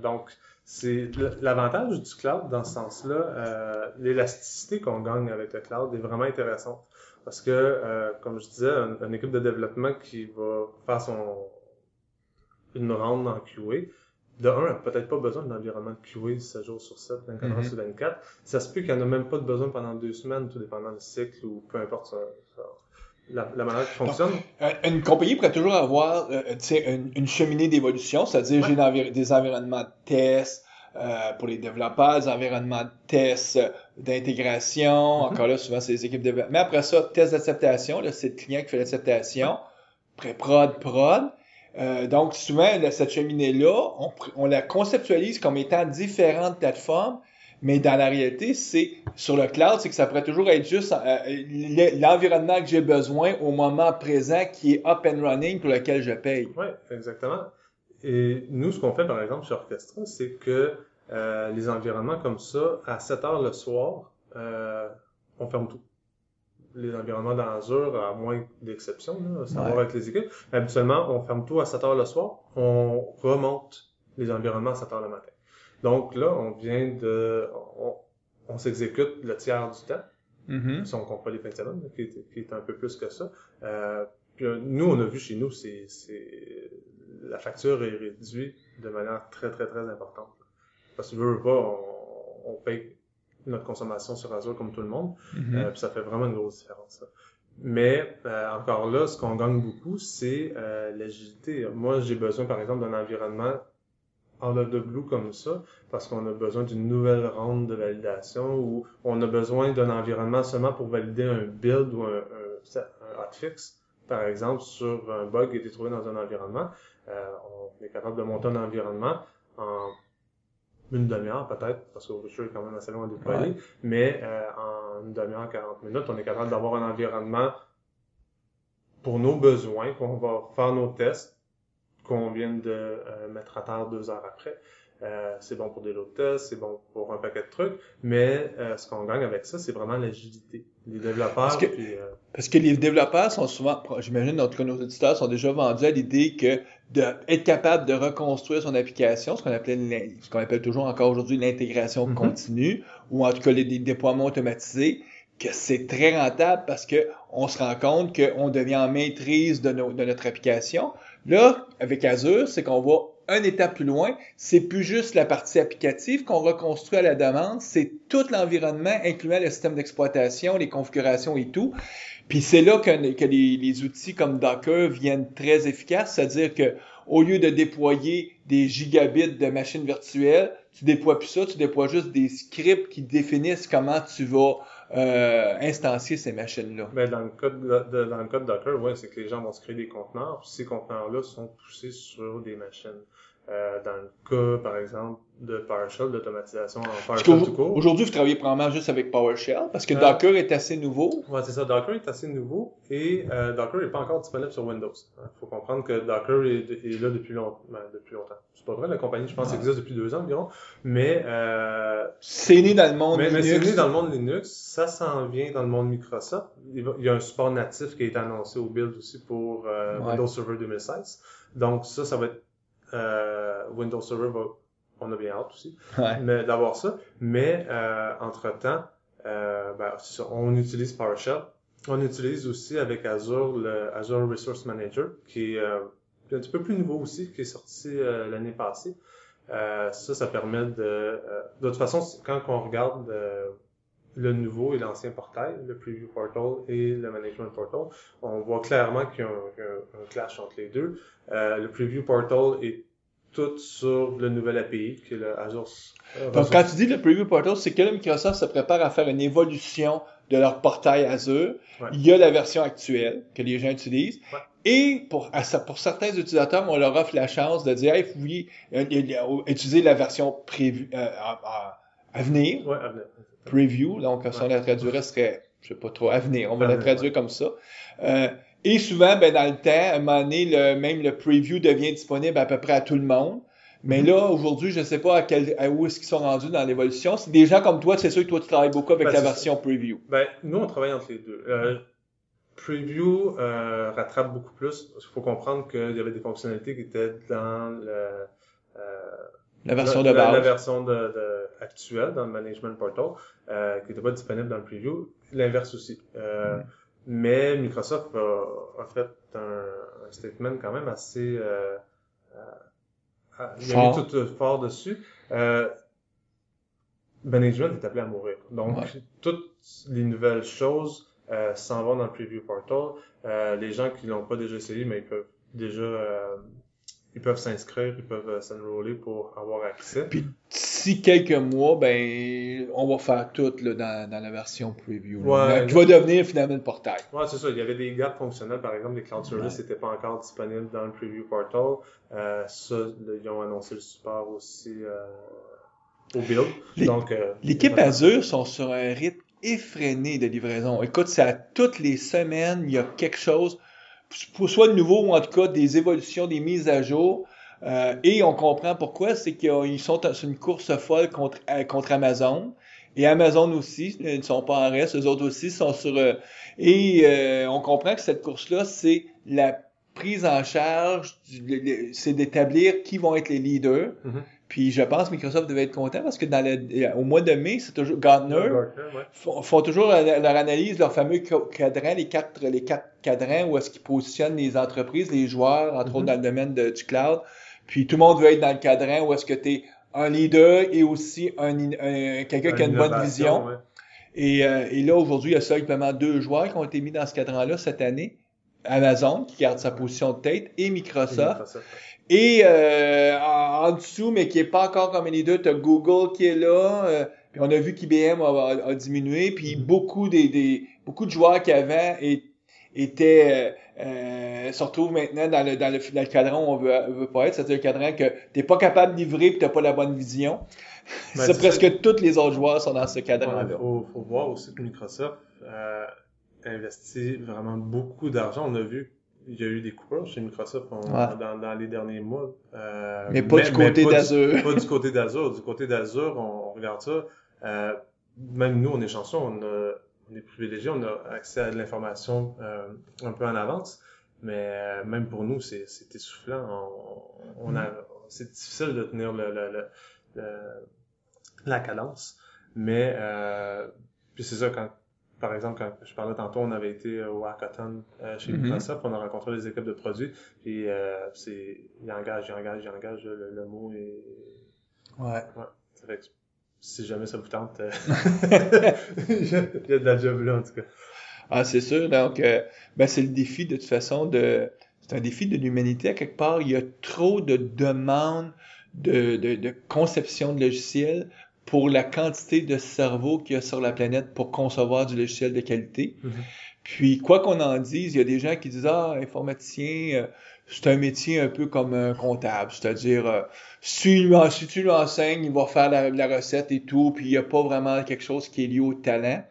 Donc, c'est l'avantage du cloud dans ce sens-là. L'élasticité qu'on gagne avec le cloud est vraiment intéressante. Parce que, comme je disais, une équipe de développement qui va faire une ronde en QA, de un, elle n'a peut-être pas besoin d'un environnement de QA 7 jours sur 7, 24 heures sur 24. Ça se peut qu'elle n'a même pas de besoin pendant 2 semaines, tout dépendant du cycle ou peu importe ça. la manière qui fonctionne. Une compagnie pourrait toujours avoir une cheminée d'évolution, c'est-à-dire j'ai des environnements de test pour les développeurs, des environnements de test d'intégration. Encore là, souvent, c'est les équipes de développement. Mais après ça, test d'acceptation, là, c'est le client qui fait l'acceptation. Pré-prod, prod. Donc, souvent, cette cheminée-là, on la conceptualise comme étant différentes plateformes, mais dans la réalité, c'est sur le cloud, c'est que ça pourrait toujours être juste l'environnement que j'ai besoin au moment présent qui est up and running pour lequel je paye. Oui, exactement. Et nous, ce qu'on fait, par exemple, chez Orchestra, c'est que les environnements comme ça, à 7 heures le soir, on ferme tout. Les environnements dans Azure, à moins d'exceptions, ça va avec les équipes. Habituellement, on ferme tout à 7 heures le soir, on remonte les environnements à 7 heures le matin. Donc là, on s'exécute le tiers du temps. Si on compte pas les fins de semaine, qui est un peu plus que ça. Puis nous, on a vu chez nous, la facture est réduite de manière très, très, très importante. Parce que veux pas, on paye notre consommation sur Azure comme tout le monde. Puis ça fait vraiment une grosse différence. Ça. Mais encore là, ce qu'on gagne beaucoup, c'est l'agilité. Moi, j'ai besoin, par exemple, d'un environnement out of the blue comme ça, parce qu'on a besoin d'une nouvelle ronde de validation ou on a besoin d'un environnement seulement pour valider un build ou un hotfix, par exemple, sur un bug qui a été trouvé dans un environnement. On est capable de monter un environnement en une demi-heure peut-être, parce que Overture est quand même assez long à déployer, mais en une demi-heure, 40 minutes, on est capable d'avoir un environnement pour nos besoins, qu'on va faire nos tests, qu'on vient de mettre à terre 2 heures après. C'est bon pour des load tests, c'est bon pour un paquet de trucs, mais ce qu'on gagne avec ça, c'est vraiment l'agilité. Les développeurs... Parce que les développeurs sont souvent, j'imagine, en tout cas nos auditeurs sont déjà vendus à l'idée que être capable de reconstruire son application, ce qu'on appelle toujours encore aujourd'hui l'intégration continue, ou en tout cas les déploiements automatisés, que c'est très rentable parce que on se rend compte qu'on devient en maîtrise de notre application. Là, avec Azure, c'est qu'on va un étape plus loin. C'est plus juste la partie applicative qu'on reconstruit à la demande, c'est tout l'environnement, incluant le système d'exploitation, les configurations et tout. Puis c'est là que les outils comme Docker viennent très efficaces, c'est-à-dire que au lieu de déployer des gigabits de machines virtuelles, tu déploies plus ça, tu déploies juste des scripts qui définissent comment tu vas instancier ces machines-là. Ben, dans le cas de Docker, ouais, c'est que les gens vont se créer des conteneurs, puis ces conteneurs-là sont poussés sur des machines. Dans le cas, par exemple, de PowerShell, d'automatisation en PowerShell tout court. Aujourd'hui, vous travaillez probablement juste avec PowerShell, parce que Docker est assez nouveau. Ouais, c'est ça. Docker est assez nouveau, et Docker n'est pas encore disponible sur Windows. Il faut comprendre que Docker est là depuis longtemps. C'est pas vrai, la compagnie, je pense, existe depuis 2 ans environ, mais... c'est né dans le monde Linux. Mais c'est né dans le monde Linux, ça s'en vient dans le monde Microsoft. Il y a un support natif qui a été annoncé au build aussi pour Windows Server 2016. Donc ça va être Windows Server on a bien hâte aussi mais d'avoir ça. Mais entre-temps, c'est ça, on utilise PowerShell. On utilise aussi avec Azure le Azure Resource Manager, qui est un petit peu plus nouveau aussi, qui est sorti l'année passée. Ça permet de toute façon, quand on regarde le nouveau et l'ancien portail, le Preview Portal et le Management Portal, on voit clairement qu'il y a un clash entre les deux. Le Preview Portal est tout sur le nouvel API, qui est le Azure. Donc, quand tu dis le Preview Portal, c'est que là, Microsoft se prépare à faire une évolution de leur portail Azure. Il y a la version actuelle que les gens utilisent. Et pour certains utilisateurs, on leur offre la chance de dire, hey, vous voulez utiliser la version prévue à venir. Ouais, à venir. Preview, donc si on la traduirait, serait, je sais pas trop, à venir. On va la traduire comme ça. Et souvent, dans le temps, à un moment donné, même le preview devient disponible à peu près à tout le monde. Mais là, aujourd'hui, je sais pas où est-ce qu'ils sont rendus dans l'évolution. C'est des gens comme toi, c'est sûr que toi, tu travailles beaucoup avec la version preview. Nous, on travaille entre les deux. Preview rattrape beaucoup plus. Il faut comprendre qu'il y avait des fonctionnalités qui étaient dans la version de base. La version actuelle dans le Management Portal, qui n'était pas disponible dans le preview. L'inverse aussi. Mais Microsoft a fait un statement quand même assez... il a mis tout fort dessus. Management est appelé à mourir. Donc, toutes les nouvelles choses s'en vont dans le Preview Portal. Les gens qui l'ont pas déjà essayé, mais ils peuvent s'inscrire, ils peuvent s'enrôler pour avoir accès. Puis d'ici quelques mois, ben on va faire tout là, dans la version preview. Là, qui va devenir finalement le portail. Ouais, c'est ça. Il y avait des gaps fonctionnels. Par exemple, les cloud services n'étaient pas encore disponibles dans le Preview Portal. Ils ont annoncé le support aussi au build. L'équipe Azure sont sur un rythme effréné de livraison. Écoute, c'est à toutes les semaines, il y a quelque chose, soit de nouveau ou en tout cas des évolutions, des mises à jour. Et on comprend pourquoi, c'est qu'ils sont sur une course folle contre Amazon. Et Amazon aussi, ils ne sont pas en reste, eux autres aussi sont sur... on comprend que cette course-là, c'est la prise en charge, c'est d'établir qui vont être les leaders. Mm-hmm. Puis je pense que Microsoft devait être content parce que au mois de mai, c'est toujours Gartner font toujours leur analyse, leur fameux cadran, les quatre cadrans où est-ce qu'ils positionnent les entreprises, les joueurs, entre autres dans le domaine du cloud. Puis tout le monde veut être dans le cadran où est-ce que tu es un leader et aussi quelqu'un qui a une bonne vision. Ouais. Et là, aujourd'hui, il y a seulement 2 joueurs qui ont été mis dans ce cadran-là cette année. Amazon, qui garde sa position de tête, et Microsoft. Et en dessous, mais qui est pas encore comme un leader, tu as Google qui est là. Puis on a vu qu'IBM a diminué. Puis beaucoup de joueurs qui avant étaient se retrouvent maintenant dans le cadran où on veut pas être. C'est-à-dire le cadran que t'es pas capable de livrer et t'as pas la bonne vision. Ben, c'est presque tous les autres joueurs sont dans ce cadran-là. Il faut voir aussi que Microsoft investit vraiment beaucoup d'argent. On a vu il y a eu des coupures chez Microsoft dans les derniers mois. Mais pas du côté d'Azure. Pas du côté d'Azure. Du côté d'Azure, on regarde ça. Même nous, on est chanceux, on est privilégiés, on a accès à de l'information un peu en avance. Mais même pour nous, c'est essoufflant. C'est difficile de tenir la cadence. Mais puis c'est ça, par exemple, quand je parlais tantôt, on avait été au hackathon chez Microsoft, on a rencontré les équipes de produits, puis ils engagent, le mot est... Ouais. Ça fait que si jamais ça vous tente, il y a de la job là, en tout cas. Ah, c'est sûr. Donc, c'est le défi, de toute façon, c'est un défi de l'humanité. À quelque part, il y a trop de demandes de conception de logiciels pour la quantité de cerveau qu'il y a sur la planète pour concevoir du logiciel de qualité. Mm-hmm. Puis, quoi qu'on en dise, il y a des gens qui disent « Ah, informaticien, c'est un métier un peu comme un comptable. » C'est-à-dire, si tu lui enseignes, il va faire la recette et tout, puis il n'y a pas vraiment quelque chose qui est lié au talent.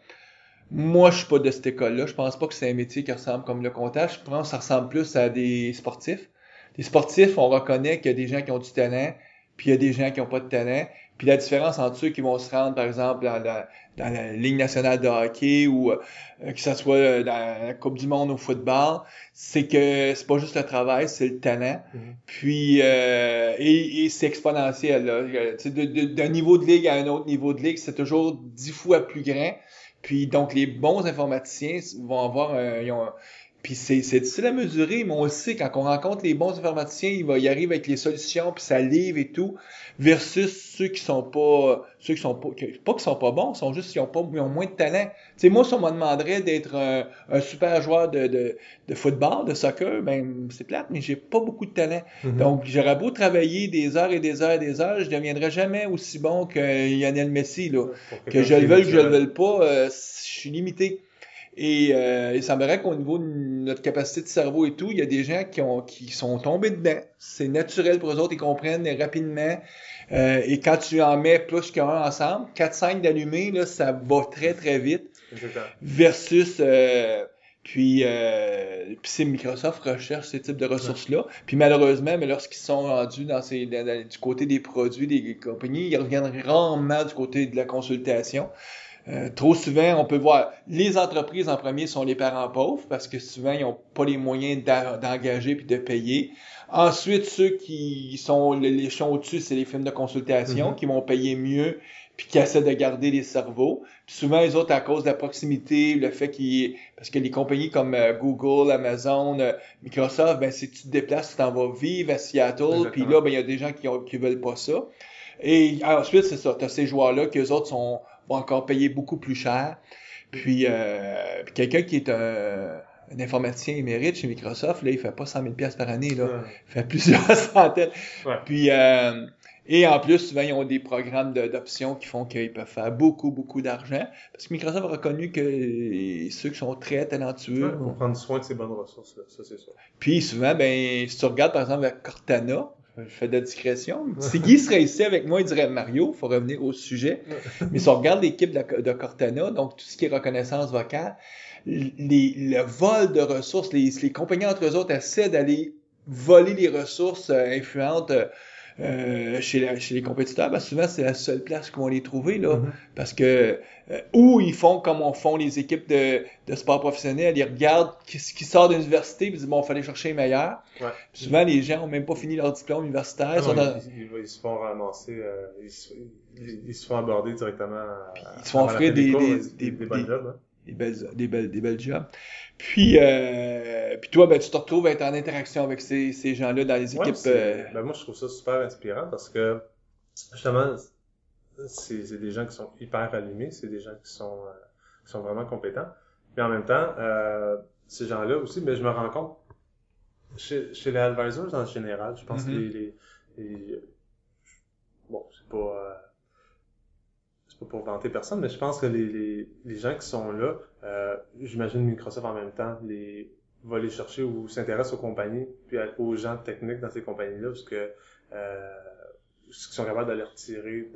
Moi, je suis pas de cette école-là. Je pense pas que c'est un métier qui ressemble comme le comptage. Je pense que ça ressemble plus à des sportifs. Les sportifs, on reconnaît qu'il y a des gens qui ont du talent, puis il y a des gens qui n'ont pas de talent. Puis la différence entre ceux qui vont se rendre, par exemple, dans la Ligue nationale de hockey ou que ça soit dans la Coupe du monde au football, c'est que c'est pas juste le travail, c'est le talent. Mm-hmm. Puis et c'est exponentiel. Là. D'un niveau de ligue à un autre niveau de ligue, c'est toujours 10 fois plus grand. Puis donc les bons informaticiens vont avoir puis c'est difficile à mesurer, mais on le sait, quand on rencontre les bons informaticiens, ils arrivent avec les solutions, puis ça livre et tout, versus ceux qui sont pas bons, sont juste ils ont moins de talent. Tu sais, moi, si on me demanderait d'être un super joueur de football, de soccer, ben c'est plate, mais j'ai pas beaucoup de talent. Mm-hmm. Donc, j'aurais beau travailler des heures et des heures et des heures, je deviendrai jamais aussi bon que Lionel Messi, là. Que je le veuille ou que je le veuille pas, je suis limité. Et il semblerait qu'au niveau de notre capacité de cerveau et tout, il y a des gens qui sont tombés dedans. C'est naturel pour eux autres, ils comprennent rapidement. Et quand tu en mets plus qu'un ensemble, 4-5 d'allumés, là, ça va très très vite. Versus puis c'est Microsoft recherche ces types de ressources-là. Puis malheureusement, mais lorsqu'ils sont rendus du côté des produits des compagnies, ils reviennent rarement du côté de la consultation. Trop souvent, on peut voir les entreprises en premier sont les parents pauvres parce que souvent ils n'ont pas les moyens d'engager puis de payer. Ensuite, ceux qui sont les l'échelon au-dessus, c'est les firmes de consultation qui vont payer mieux puis qui essaient de garder les cerveaux. Puis souvent, les autres, à cause de la proximité, le fait parce que les compagnies comme Google, Amazon, Microsoft, ben si tu te déplaces, tu t'en vas vivre à Seattle, puis là, ben il y a des gens qui veulent pas ça. Et ensuite, c'est ça, tu as ces joueurs-là qu'eux autres vont encore payer beaucoup plus cher. Puis quelqu'un qui est un informaticien émérite chez Microsoft, là, il fait pas 100 000 $ par année, là. Ouais. Il fait plusieurs centaines. Ouais. Puis, et en plus, souvent, ils ont des programmes d'options qui font qu'ils peuvent faire beaucoup, beaucoup d'argent. Parce que Microsoft a reconnu que ceux qui sont très talentueux. Il faut prendre soin de ces bonnes ressources, là. Ça, c'est sûr. Puis souvent, ben, si tu regardes par exemple avec Cortana, je fais de la discrétion. Si Guy serait ici avec moi, il dirait Mario, il faut revenir au sujet. Mais si on regarde l'équipe de Cortana, donc tout ce qui est reconnaissance vocale, le vol de ressources, les compagnies entre eux autres essaient d'aller voler les ressources influentes chez les compétiteurs, ben souvent c'est la seule place qu'on va les trouver là, parce que ou ils font comme on font les équipes de sport professionnel, ils regardent ce qui sort de l'université, puis ils disent bon, il fallait chercher les meilleurs. Ouais. Puis souvent les gens ont même pas fini leur diplôme universitaire. Ah non, sont dans- ils se font ramasser, ils se font aborder directement. Ils se font avant la offrir fin des- cours, des- des bonnes jobs. Hein. des belles jobs. Puis toi, ben tu te retrouves à être en interaction avec ces gens-là dans les Ouais, équipes. ben moi je trouve ça super inspirant parce que justement c'est des gens qui sont hyper allumés, c'est des gens qui sont vraiment compétents. Puis en même temps, ces gens-là aussi, ben je me rends compte chez les advisors en général, je pense que bon, c'est pas pour vanter personne, mais je pense que les gens qui sont là, j'imagine Microsoft en même temps va les chercher ou s'intéresse aux compagnies, puis aux gens techniques dans ces compagnies-là, parce que ce qu'ils sont capables de les retirer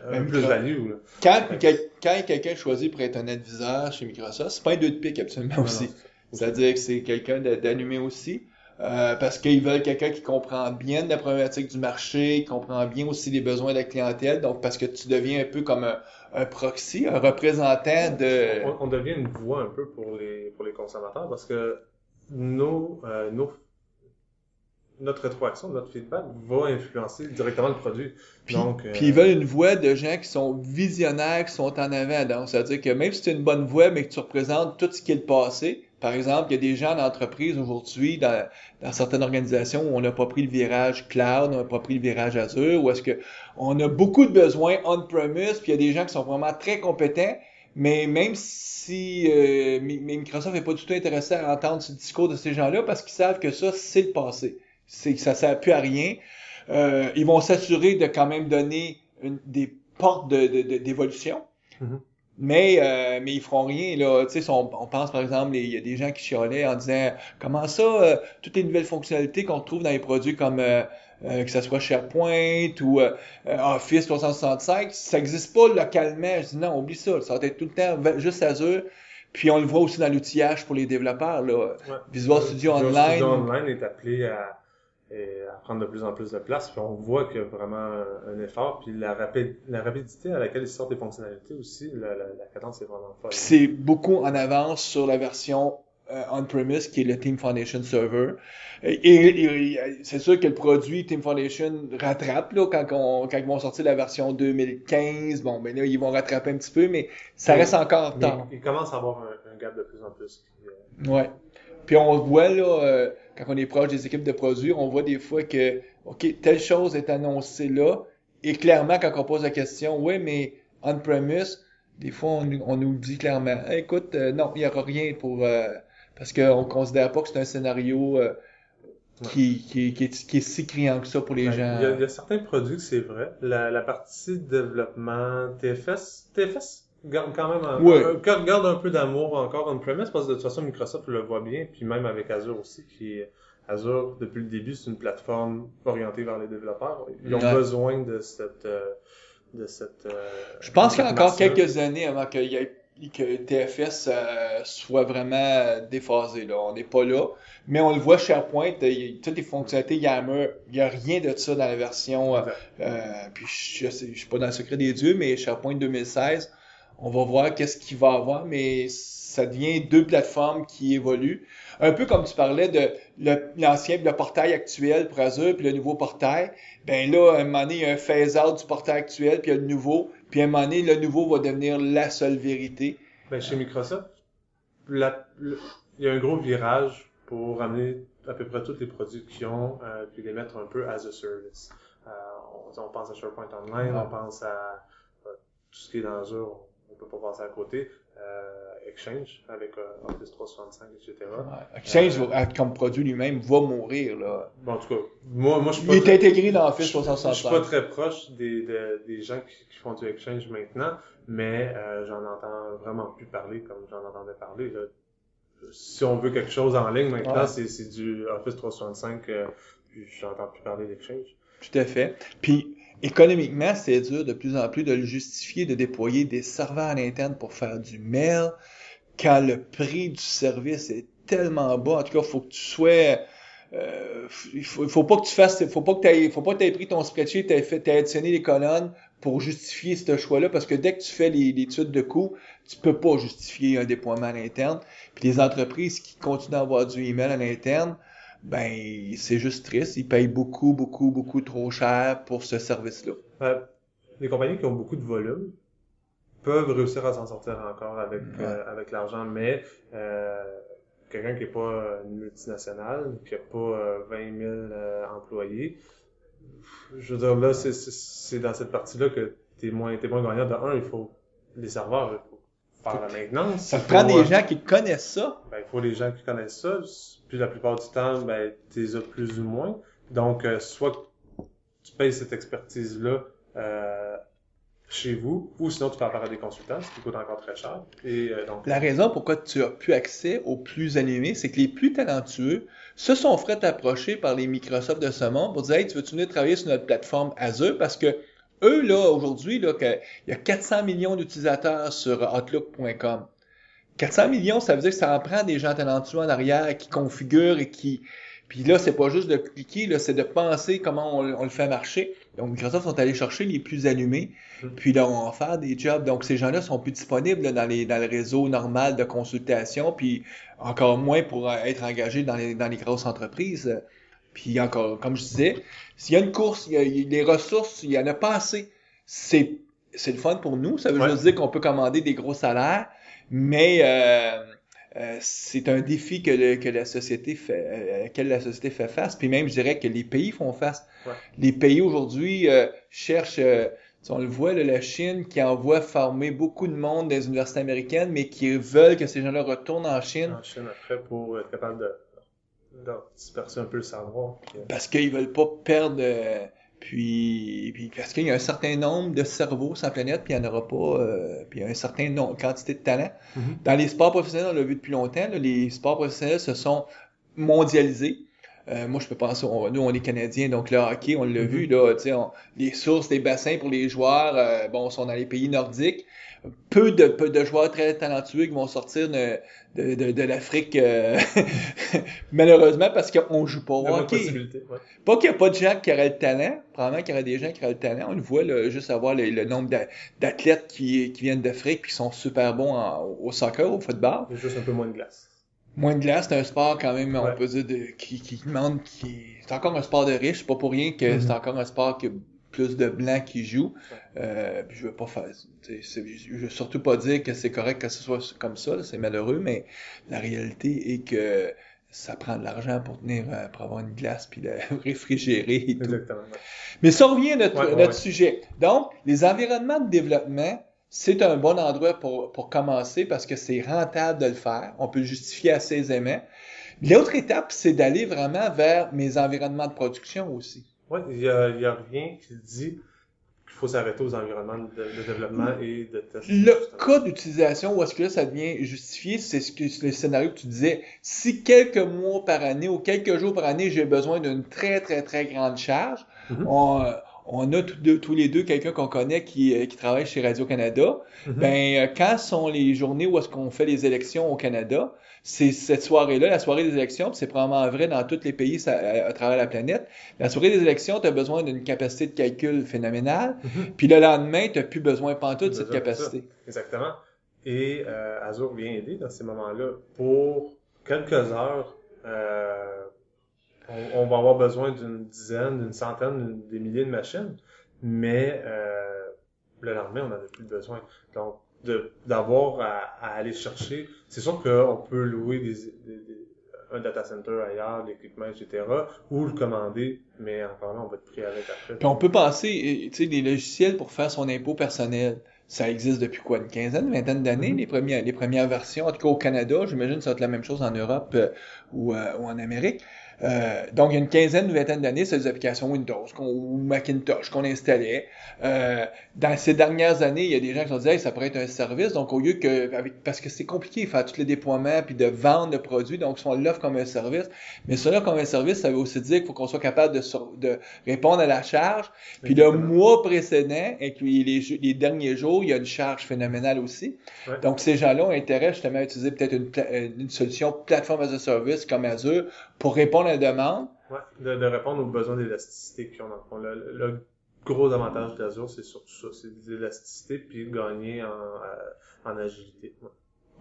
un Même plus-value. Là. Quand quelqu'un choisit pour être un adviseur chez Microsoft, c'est pas un 2 de pique absolument aussi. C'est-à-dire que c'est quelqu'un d'allumé aussi. Parce qu'ils veulent quelqu'un qui comprend bien la problématique du marché, qui comprend bien aussi les besoins de la clientèle. Donc, parce que tu deviens un peu comme un proxy, un représentant de... On devient une voix un peu pour les consommateurs parce que notre rétroaction, notre feedback va influencer directement le produit. Puis, Donc, puis ils veulent une voix de gens qui sont visionnaires, qui sont en avant. Donc, c'est-à-dire que même si tu as une bonne voix, mais que tu représentes tout ce qui est le passé, par exemple, il y a des gens d'entreprise aujourd'hui, dans certaines organisations, où on n'a pas pris le virage cloud, on n'a pas pris le virage Azure, où est-ce que on a beaucoup de besoins on-premise, puis il y a des gens qui sont vraiment très compétents, mais même si Microsoft n'est pas du tout intéressé à entendre ce discours de ces gens-là, parce qu'ils savent que ça, c'est le passé. Ça sert plus à rien. Ils vont s'assurer de quand même donner des portes d'évolution. Mhm. Mais ils feront rien, là. Tu sais, on pense, par exemple, il y a des gens qui chialaient en disant, comment ça, toutes les nouvelles fonctionnalités qu'on trouve dans les produits comme, que ça soit SharePoint ou Office 365, ça n'existe pas localement. Je dis, non, oublie ça. Ça va être tout le temps juste Azure. Puis on le voit aussi dans l'outillage pour les développeurs, là. Ouais. Visual Studio Online. Visual Studio Online est appelé à prendre de plus en plus de place. Puis on voit qu'il y a vraiment un effort. Puis la rapidité à laquelle ils sortent des fonctionnalités aussi, la cadence est vraiment folle. Puis c'est beaucoup en avance sur la version on-premise qui est le Team Foundation Server. Et c'est sûr que le produit Team Foundation rattrape là, quand ils vont sortir la version 2015. Bon, ben là, ils vont rattraper un petit peu, mais ça reste encore en retard. Il commence à avoir un gap de plus en plus. Ouais. Puis on voit là, quand on est proche des équipes de produits, on voit des fois que, OK, telle chose est annoncée là, et clairement, quand on pose la question, ouais, mais on-premise, des fois, on nous dit clairement, hey, écoute, non, il n'y aura rien pour... parce qu'on considère pas que c'est un scénario qui est si criant que ça pour les gens. Il y a certains produits que c'est vrai. La partie développement TFS garde quand même garde un peu d'amour encore on-premise parce que de toute façon Microsoft le voit bien, puis même avec Azure aussi, Azure depuis le début c'est une plateforme orientée vers les développeurs. Ils ont besoin de cette je pense qu'il y a encore quelques années avant que TFS soit vraiment déphasé, là. On n'est pas là. Mais on le voit SharePoint, toutes les fonctionnalités Yammer, il n'y a rien de ça dans la version. Puis je suis pas dans le secret des dieux, mais SharePoint 2016, on va voir qu'est-ce qu'il va avoir, mais ça devient deux plateformes qui évoluent. Un peu comme tu parlais de le portail actuel pour Azure, puis le nouveau portail. Ben là, à un moment donné, il y a un phase-out du portail actuel, puis il y a le nouveau. Puis à un moment donné, le nouveau va devenir la seule vérité. Ben, chez Microsoft, il y a un gros virage pour ramener à peu près tous les produits qu'ils ont, puis les mettre un peu as a service. On pense à SharePoint Online, on pense à tout ce qui est dans Azure, on peut pas passer à côté. Exchange avec Office 365, etc. Ouais. Exchange, comme produit lui-même, va mourir, là. Bon, en tout cas, moi je suis Il pas est intégré dans Office je suis 365. pas très proche des gens qui font du Exchange maintenant, mais j'en entends vraiment plus parler comme j'en entendais parler. Là. Si on veut quelque chose en ligne maintenant, Ouais. c'est du Office 365, puis j'entends plus parler d'Exchange. Tout à fait. Puis, économiquement, c'est dur de plus en plus de le justifier, de déployer des serveurs à l'interne pour faire du mail, quand le prix du service est tellement bas. En tout cas, faut que tu sois... faut pas que tu fasses... Faut pas que t'aies pris ton spreadsheet, t'aies additionné les colonnes pour justifier ce choix-là, parce que dès que tu fais l'étude de coûts, tu peux pas justifier un déploiement à l'interne. Puis les entreprises qui continuent à avoir du email à l'interne, ben, c'est juste triste. Ils payent beaucoup, beaucoup, beaucoup trop cher pour ce service-là. Les compagnies qui ont beaucoup de volume peuvent réussir à s'en sortir encore avec avec l'argent, mais quelqu'un qui est pas une multinationale, qui a pas 20 000 employés, je veux dire là, c'est dans cette partie-là que t'es moins gagnant. De un, il faut les serveurs, il faut faire la maintenance. Ça te prend des gens qui connaissent ça. Ben, il faut les gens qui connaissent ça. Puis la plupart du temps, ben, tu les as plus ou moins. Donc, soit tu payes cette expertise-là chez vous, ou sinon tu fais affaire à des consultants, ce qui coûte encore très cher. Et donc, La raison pourquoi tu as pu accès aux plus animés, c'est que les plus talentueux se sont fait approcher par les Microsoft de ce monde pour dire « Hey, tu veux-tu venir travailler sur notre plateforme Azure? » Parce que eux, là, aujourd'hui, là, il y a 400 millions d'utilisateurs sur Outlook.com. 400 millions, ça veut dire que ça en prend des gens talentueux en arrière qui configurent et qui... Puis là, c'est pas juste de cliquer, là, c'est de penser comment on le fait marcher. Donc, Microsoft sont allés chercher les plus allumés, puis là, on va faire des jobs. Donc, ces gens-là sont plus disponibles là, dans le réseau normal de consultation, puis encore moins pour être engagés dans les grosses entreprises. Puis encore, comme je disais, s'il y a une course, il y a des ressources, il y en a pas assez. C'est le fun pour nous. Ça veut juste dire qu'on peut commander des gros salaires, mais c'est un défi que la société auquel la société fait face. Puis même, je dirais que les pays font face. Ouais. Les pays aujourd'hui cherchent, on le voit, là, la Chine qui envoie former beaucoup de monde dans les universités américaines, mais qui veulent que ces gens-là retournent en Chine. En Chine, après, pour être capable de disperser un peu le savoir. Puis, Parce qu'ils veulent pas perdre... puis parce qu'il y a un certain nombre de cerveaux sur la planète, puis il n'y en aura pas, puis il y a une certaine quantité de talent. Dans les sports professionnels, on l'a vu depuis longtemps, là, les sports professionnels se sont mondialisés. Moi, je peux penser, nous, on est Canadiens, donc le hockey, on l'a vu, là, tu sais, les sources, les bassins pour les joueurs, sont dans les pays nordiques. Peu de joueurs très talentueux qui vont sortir de l'Afrique, malheureusement, parce qu'on joue pas au hockey. Pas qu'il n'y a pas de gens qui auraient le talent, probablement qu'il y aurait des gens qui auraient le talent. On le voit, là, juste avoir le nombre d'athlètes qui viennent d'Afrique puis qui sont super bons au soccer, au football. Il y a juste un peu moins de glace. Moins de glace, c'est un sport quand même, Ouais. on peut dire, qui demande, c'est encore un sport de riche, c'est pas pour rien que c'est encore un sport qui a plus de blancs qui jouent. Puis je veux pas faire, je veux surtout pas dire que c'est correct que ce soit comme ça, là, c'est malheureux, mais la réalité est que ça prend de l'argent pour pour avoir une glace puis la réfrigérer et tout. Exactement. Ouais. Mais ça revient à notre Ouais. sujet. Donc, les environnements de développement, c'est un bon endroit pour commencer parce que c'est rentable de le faire. On peut le justifier assez aisément. L'autre étape, c'est d'aller vraiment vers mes environnements de production aussi. Ouais, il y a rien qui dit qu'il faut s'arrêter aux environnements de développement et de test. Le cas d'utilisation où est-ce que là, ça devient justifié, c'est le scénario que tu disais. Si quelques mois par année ou quelques jours par année, j'ai besoin d'une très, très, très grande charge, on a tous les deux quelqu'un qu'on connaît qui travaille chez Radio-Canada. Quand sont les journées où est-ce qu'on fait les élections au Canada, c'est cette soirée-là, la soirée des élections, puis c'est probablement vrai dans tous les pays à travers la planète. La soirée des élections, tu as besoin d'une capacité de calcul phénoménale, puis le lendemain, tu n'as plus besoin pantoute de cette capacité. Exactement. Et Azure vient aider dans ces moments-là. Pour quelques heures, on va avoir besoin d'une dizaine, d'une centaine, des milliers de machines, mais le lendemain, on n'en a plus besoin. Donc, d'avoir à aller chercher, c'est sûr qu'on peut louer un data center ailleurs, l'équipement, etc., ou le commander, mais encore là, on va être pris avec après. Puis on peut penser, tu sais, des logiciels pour faire son impôt personnel. ça existe depuis quoi, une quinzaine, vingtaine d'années, les premières versions, en tout cas au Canada, j'imagine que ça va être la même chose en Europe ou en Amérique. Donc, il y a une quinzaine, une vingtaine d'années, c'est des applications Windows ou Macintosh qu'on installait. Dans ces dernières années, il y a des gens qui se disaient, hey, ça pourrait être un service. Donc, au lieu que, parce que c'est compliqué de faire tous les déploiements puis de vendre le produit, donc on l'offre comme un service. Mais ça, là, comme un service, ça veut aussi dire qu'il faut qu'on soit capable de répondre à la charge. Puis le mois précédent, et les derniers jours, il y a une charge phénoménale aussi. Ouais. Donc, ces gens-là ont intérêt justement à utiliser peut-être une solution plateforme as a service comme Azure pour répondre à la demande. Ouais, de répondre aux besoins d'élasticité qu'ils ont dans le fond. Le gros avantage d'Azure, c'est surtout ça, c'est l'élasticité puis gagner en agilité. Ouais.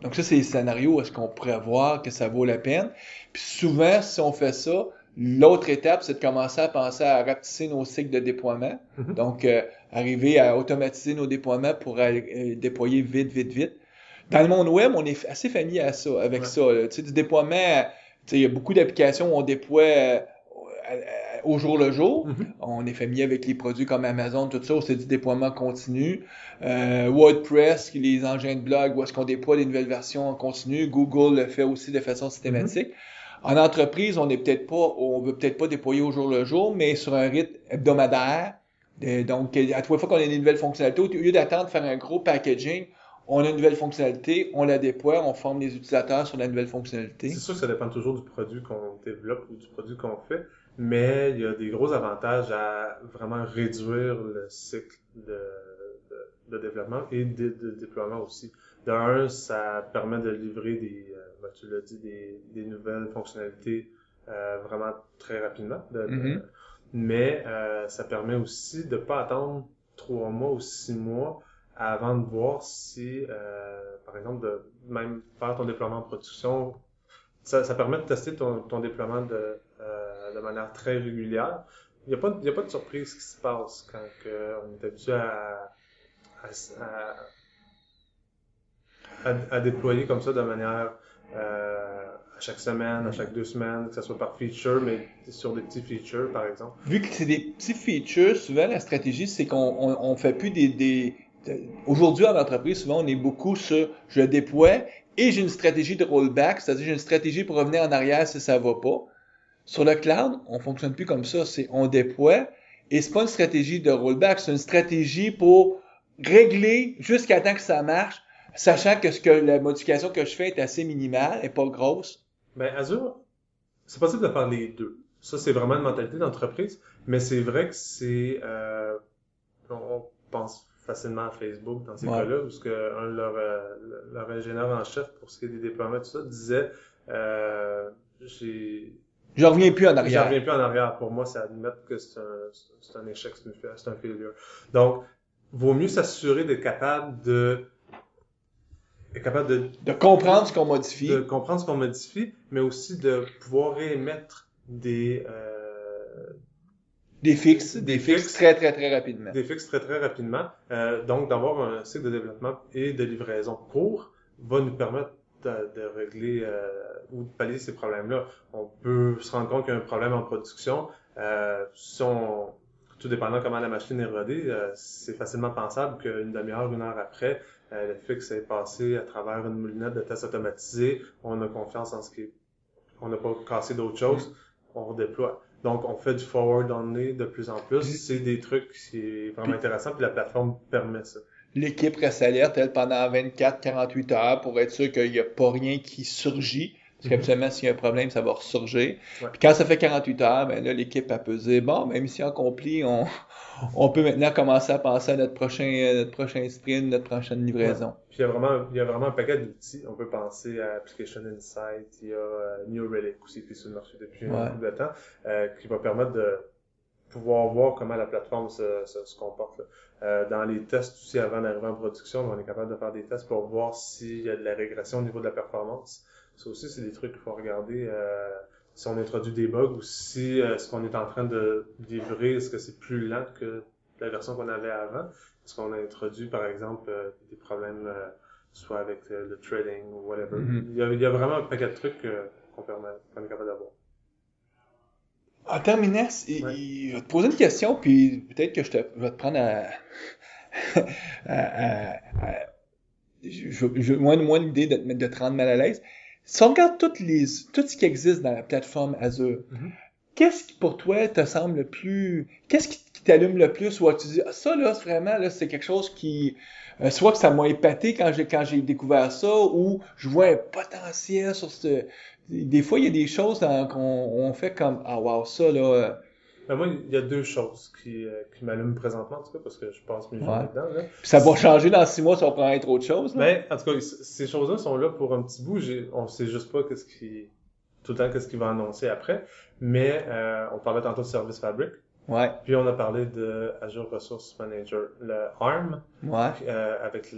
Donc ça, c'est les scénarios où est-ce qu'on pourrait voir que ça vaut la peine. Puis souvent, si on fait ça, l'autre étape, c'est de commencer à penser à rapetisser nos cycles de déploiement. Donc, arriver à automatiser nos déploiements pour déployer vite. Dans le monde web, on est assez familier à ça, avec ça. Tu sais, du déploiement, tu sais, il y a beaucoup d'applications où on déploie au jour le jour. On est familier avec les produits comme Amazon, tout ça, où c'est du déploiement continu. WordPress, les engins de blog, où est-ce qu'on déploie des nouvelles versions en continu. Google le fait aussi de façon systématique. En entreprise, on veut peut-être pas déployer au jour le jour, mais sur un rythme hebdomadaire. Donc, à trois fois qu'on a une nouvelle fonctionnalité, au lieu d'attendre de faire un gros packaging, on a une nouvelle fonctionnalité, on la déploie, on forme les utilisateurs sur la nouvelle fonctionnalité. C'est sûr que ça dépend toujours du produit qu'on développe ou du produit qu'on fait, mais il y a des gros avantages à vraiment réduire le cycle de développement et de déploiement aussi. D'un, ça permet de livrer tu l'as dit, des nouvelles fonctionnalités vraiment très rapidement. Mais ça permet aussi de pas attendre 3 mois ou 6 mois avant de voir si, par exemple, de même faire ton déploiement en production, ça permet de tester ton déploiement de manière très régulière. Il n'y a pas de surprise qui se passe quand on est habitué à déployer comme ça de manière à chaque semaine, à chaque 2 semaines, que ce soit par feature, mais sur des petits features, par exemple. Vu que c'est des petits features, souvent la stratégie, c'est qu'on fait plus aujourd'hui en entreprise, souvent on est beaucoup sur je déploie et j'ai une stratégie de rollback, c'est-à-dire j'ai une stratégie pour revenir en arrière si ça va pas. Sur le cloud, on fonctionne plus comme ça, c'est on déploie et c'est pas une stratégie de rollback, c'est une stratégie pour régler jusqu'à temps que ça marche, sachant que la modification que je fais est assez minimale, et pas grosse. Ben, Azure, c'est possible de faire les deux. Ça, c'est vraiment une mentalité d'entreprise, mais c'est vrai que on pense facilement à Facebook dans ces cas-là, où un de leur ingénieur en chef pour ce qui est des déploiements, tout ça, disait, je reviens plus en arrière. Je reviens plus en arrière. Pour moi, c'est admettre que c'est un échec, c'est un failure. Donc, vaut mieux s'assurer d'être capable de comprendre ce qu'on modifie. De comprendre ce qu'on modifie, mais aussi de pouvoir réémettre des fixes très, très, très rapidement. Des fixes très, très rapidement. Donc, d'avoir un cycle de développement et de livraison court va nous permettre de régler ou de pallier ces problèmes-là. On peut se rendre compte qu'il y a un problème en production. Tout dépendant comment la machine est rodée, c'est facilement pensable qu'une demi-heure, 1 heure après, le fixe est passé à travers une moulinette de tests automatisés. On a confiance en on n'a pas cassé d'autres choses. On redéploie. Donc, on fait du forward only de plus en plus. C'est des trucs qui est vraiment intéressant, puis la plateforme permet ça. L'équipe reste alerte, elle, pendant 24-48 heures pour être sûr qu'il n'y a pas rien qui surgit. Parce qu'habituellement, s'il y a un problème, ça va ressurgir. Ouais. Puis quand ça fait 48 heures, ben là, l'équipe a pesé. Bon, ben, mission accomplie, on peut maintenant commencer à penser à notre prochain sprint, notre prochaine livraison. Ouais. Puis il y a vraiment un paquet d'outils. On peut penser à Application Insight, il y a New Relic aussi qui est sur le marché depuis un bout de temps, qui va permettre de pouvoir voir comment la plateforme se comporte. Dans les tests aussi, avant d'arriver en production, on est capable de faire des tests pour voir s'il y a de la régression au niveau de la performance. Ça aussi, c'est des trucs qu'il faut regarder si on introduit des bugs ou si ce qu'on est en train de livrer, est-ce que c'est plus lent que la version qu'on avait avant. Est-ce qu'on a introduit, par exemple, des problèmes soit avec le threading ou whatever. Il y a vraiment un paquet de trucs qu'on est capable d'avoir. En terminant, je vais te poser une question, puis peut-être que je vais te prendre moins l'idée de te rendre mal à l'aise. Si on regarde tout ce qui existe dans la plateforme Azure, qu'est-ce qui pour toi te semble le plus, qu'est-ce qui t'allume le plus, ou tu dis, ah, ça là, vraiment là, c'est quelque chose qui, soit que ça m'a épaté quand j'ai découvert ça, ou je vois un potentiel sur des fois il y a des choses qu'on fait comme, ah wow, ça là. Ben moi, il y a deux choses qui m'allument présentement, en tout cas, parce que je passe mes journées dedans, là. Puis ça va changer dans 6 mois, ça va prendre être autre chose, là. Ben, en tout cas, ces choses-là sont là pour un petit bout. On sait juste pas tout le temps qu'est-ce qu'il va annoncer après. Mais, on parlait tantôt de Service Fabric. Ouais. Puis on a parlé de Azure Resource Manager, le ARM. Ouais. Avec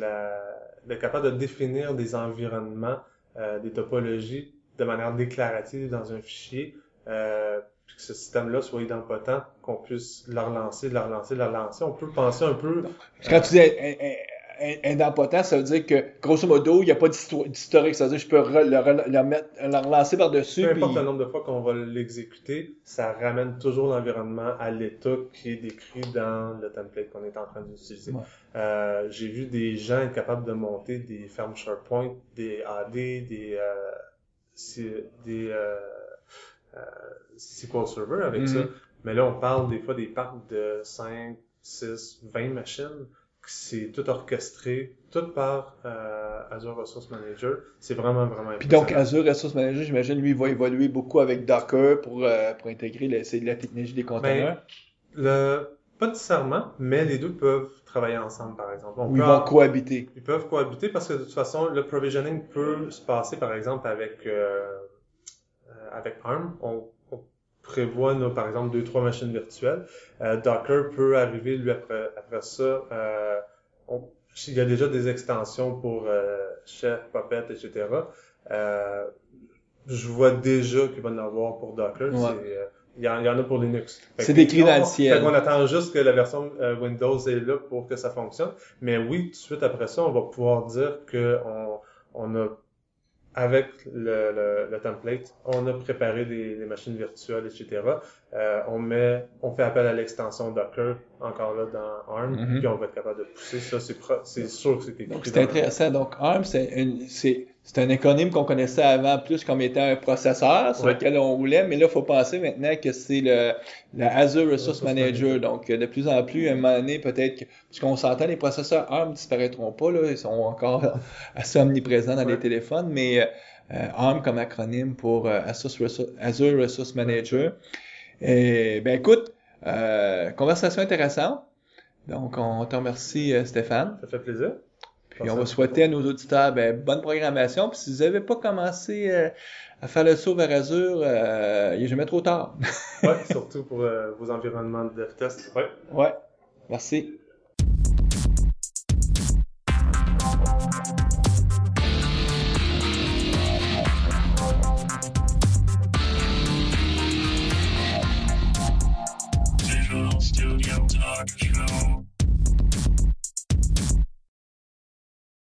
d'être capable de définir des environnements, des topologies de manière déclarative dans un fichier, puis que ce système-là soit idempotent, qu'on puisse le relancer. On peut penser un peu... Quand tu dis idempotent, ça veut dire que, grosso modo, il n'y a pas d'historique. Ça veut dire que je peux le relancer par-dessus. Peu importe le nombre de fois qu'on va l'exécuter, ça ramène toujours l'environnement à l'état qui est décrit dans le template qu'on est en train d'utiliser. Ouais. J'ai vu des gens être capables de monter des fermes SharePoint, des AD, des SQL Server avec ça. Mais là, on parle des fois des parcs de 5, 6, 20 machines. C'est tout orchestré, tout par Azure Resource Manager. C'est vraiment, vraiment important. Puis donc, Azure Resource Manager, j'imagine, lui, va évoluer beaucoup avec Docker pour intégrer la technologie des conteneurs. Pas nécessairement, mais les deux peuvent travailler ensemble, par exemple. Ils vont cohabiter. Ils peuvent cohabiter parce que de toute façon, le provisioning peut se passer, par exemple, avec ARM. On prévoit, par exemple, 2-3 machines virtuelles. Docker peut arriver, lui, après ça. Il y a déjà des extensions pour Chef, Puppet, etc. Je vois déjà qu'il va y en avoir pour Docker. Ouais. Il y en a pour Linux. C'est décrit dans le ciel. On attend juste que la version Windows est là pour que ça fonctionne. Mais oui, tout de suite après ça, on va pouvoir dire que on a, avec le template, on a préparé des machines virtuelles, etc. On fait appel à l'extension Docker, encore là dans ARM, puis on va être capable de pousser ça. C'est sûr que c'est écrit. Donc c'est intéressant. Donc ARM, c'est un acronyme qu'on connaissait avant plus comme étant un processeur sur lequel on roulait, mais là, il faut penser maintenant que c'est le Azure Resource Manager. Donc, de plus en plus, à un moment donné, peut-être que, puisqu'on s'entend, les processeurs ARM disparaîtront pas, là, ils sont encore assez omniprésents dans les téléphones, mais ARM comme acronyme pour Azure Resource Manager. Et, ben écoute, conversation intéressante. Donc, on te remercie, Stéphane. Ça fait plaisir. Puis on va souhaiter à nos auditeurs bonne programmation. Puis si vous n'avez pas commencé à faire le saut vers Azure, il n'est jamais trop tard. Oui, surtout pour vos environnements de dev test. Ouais. Merci.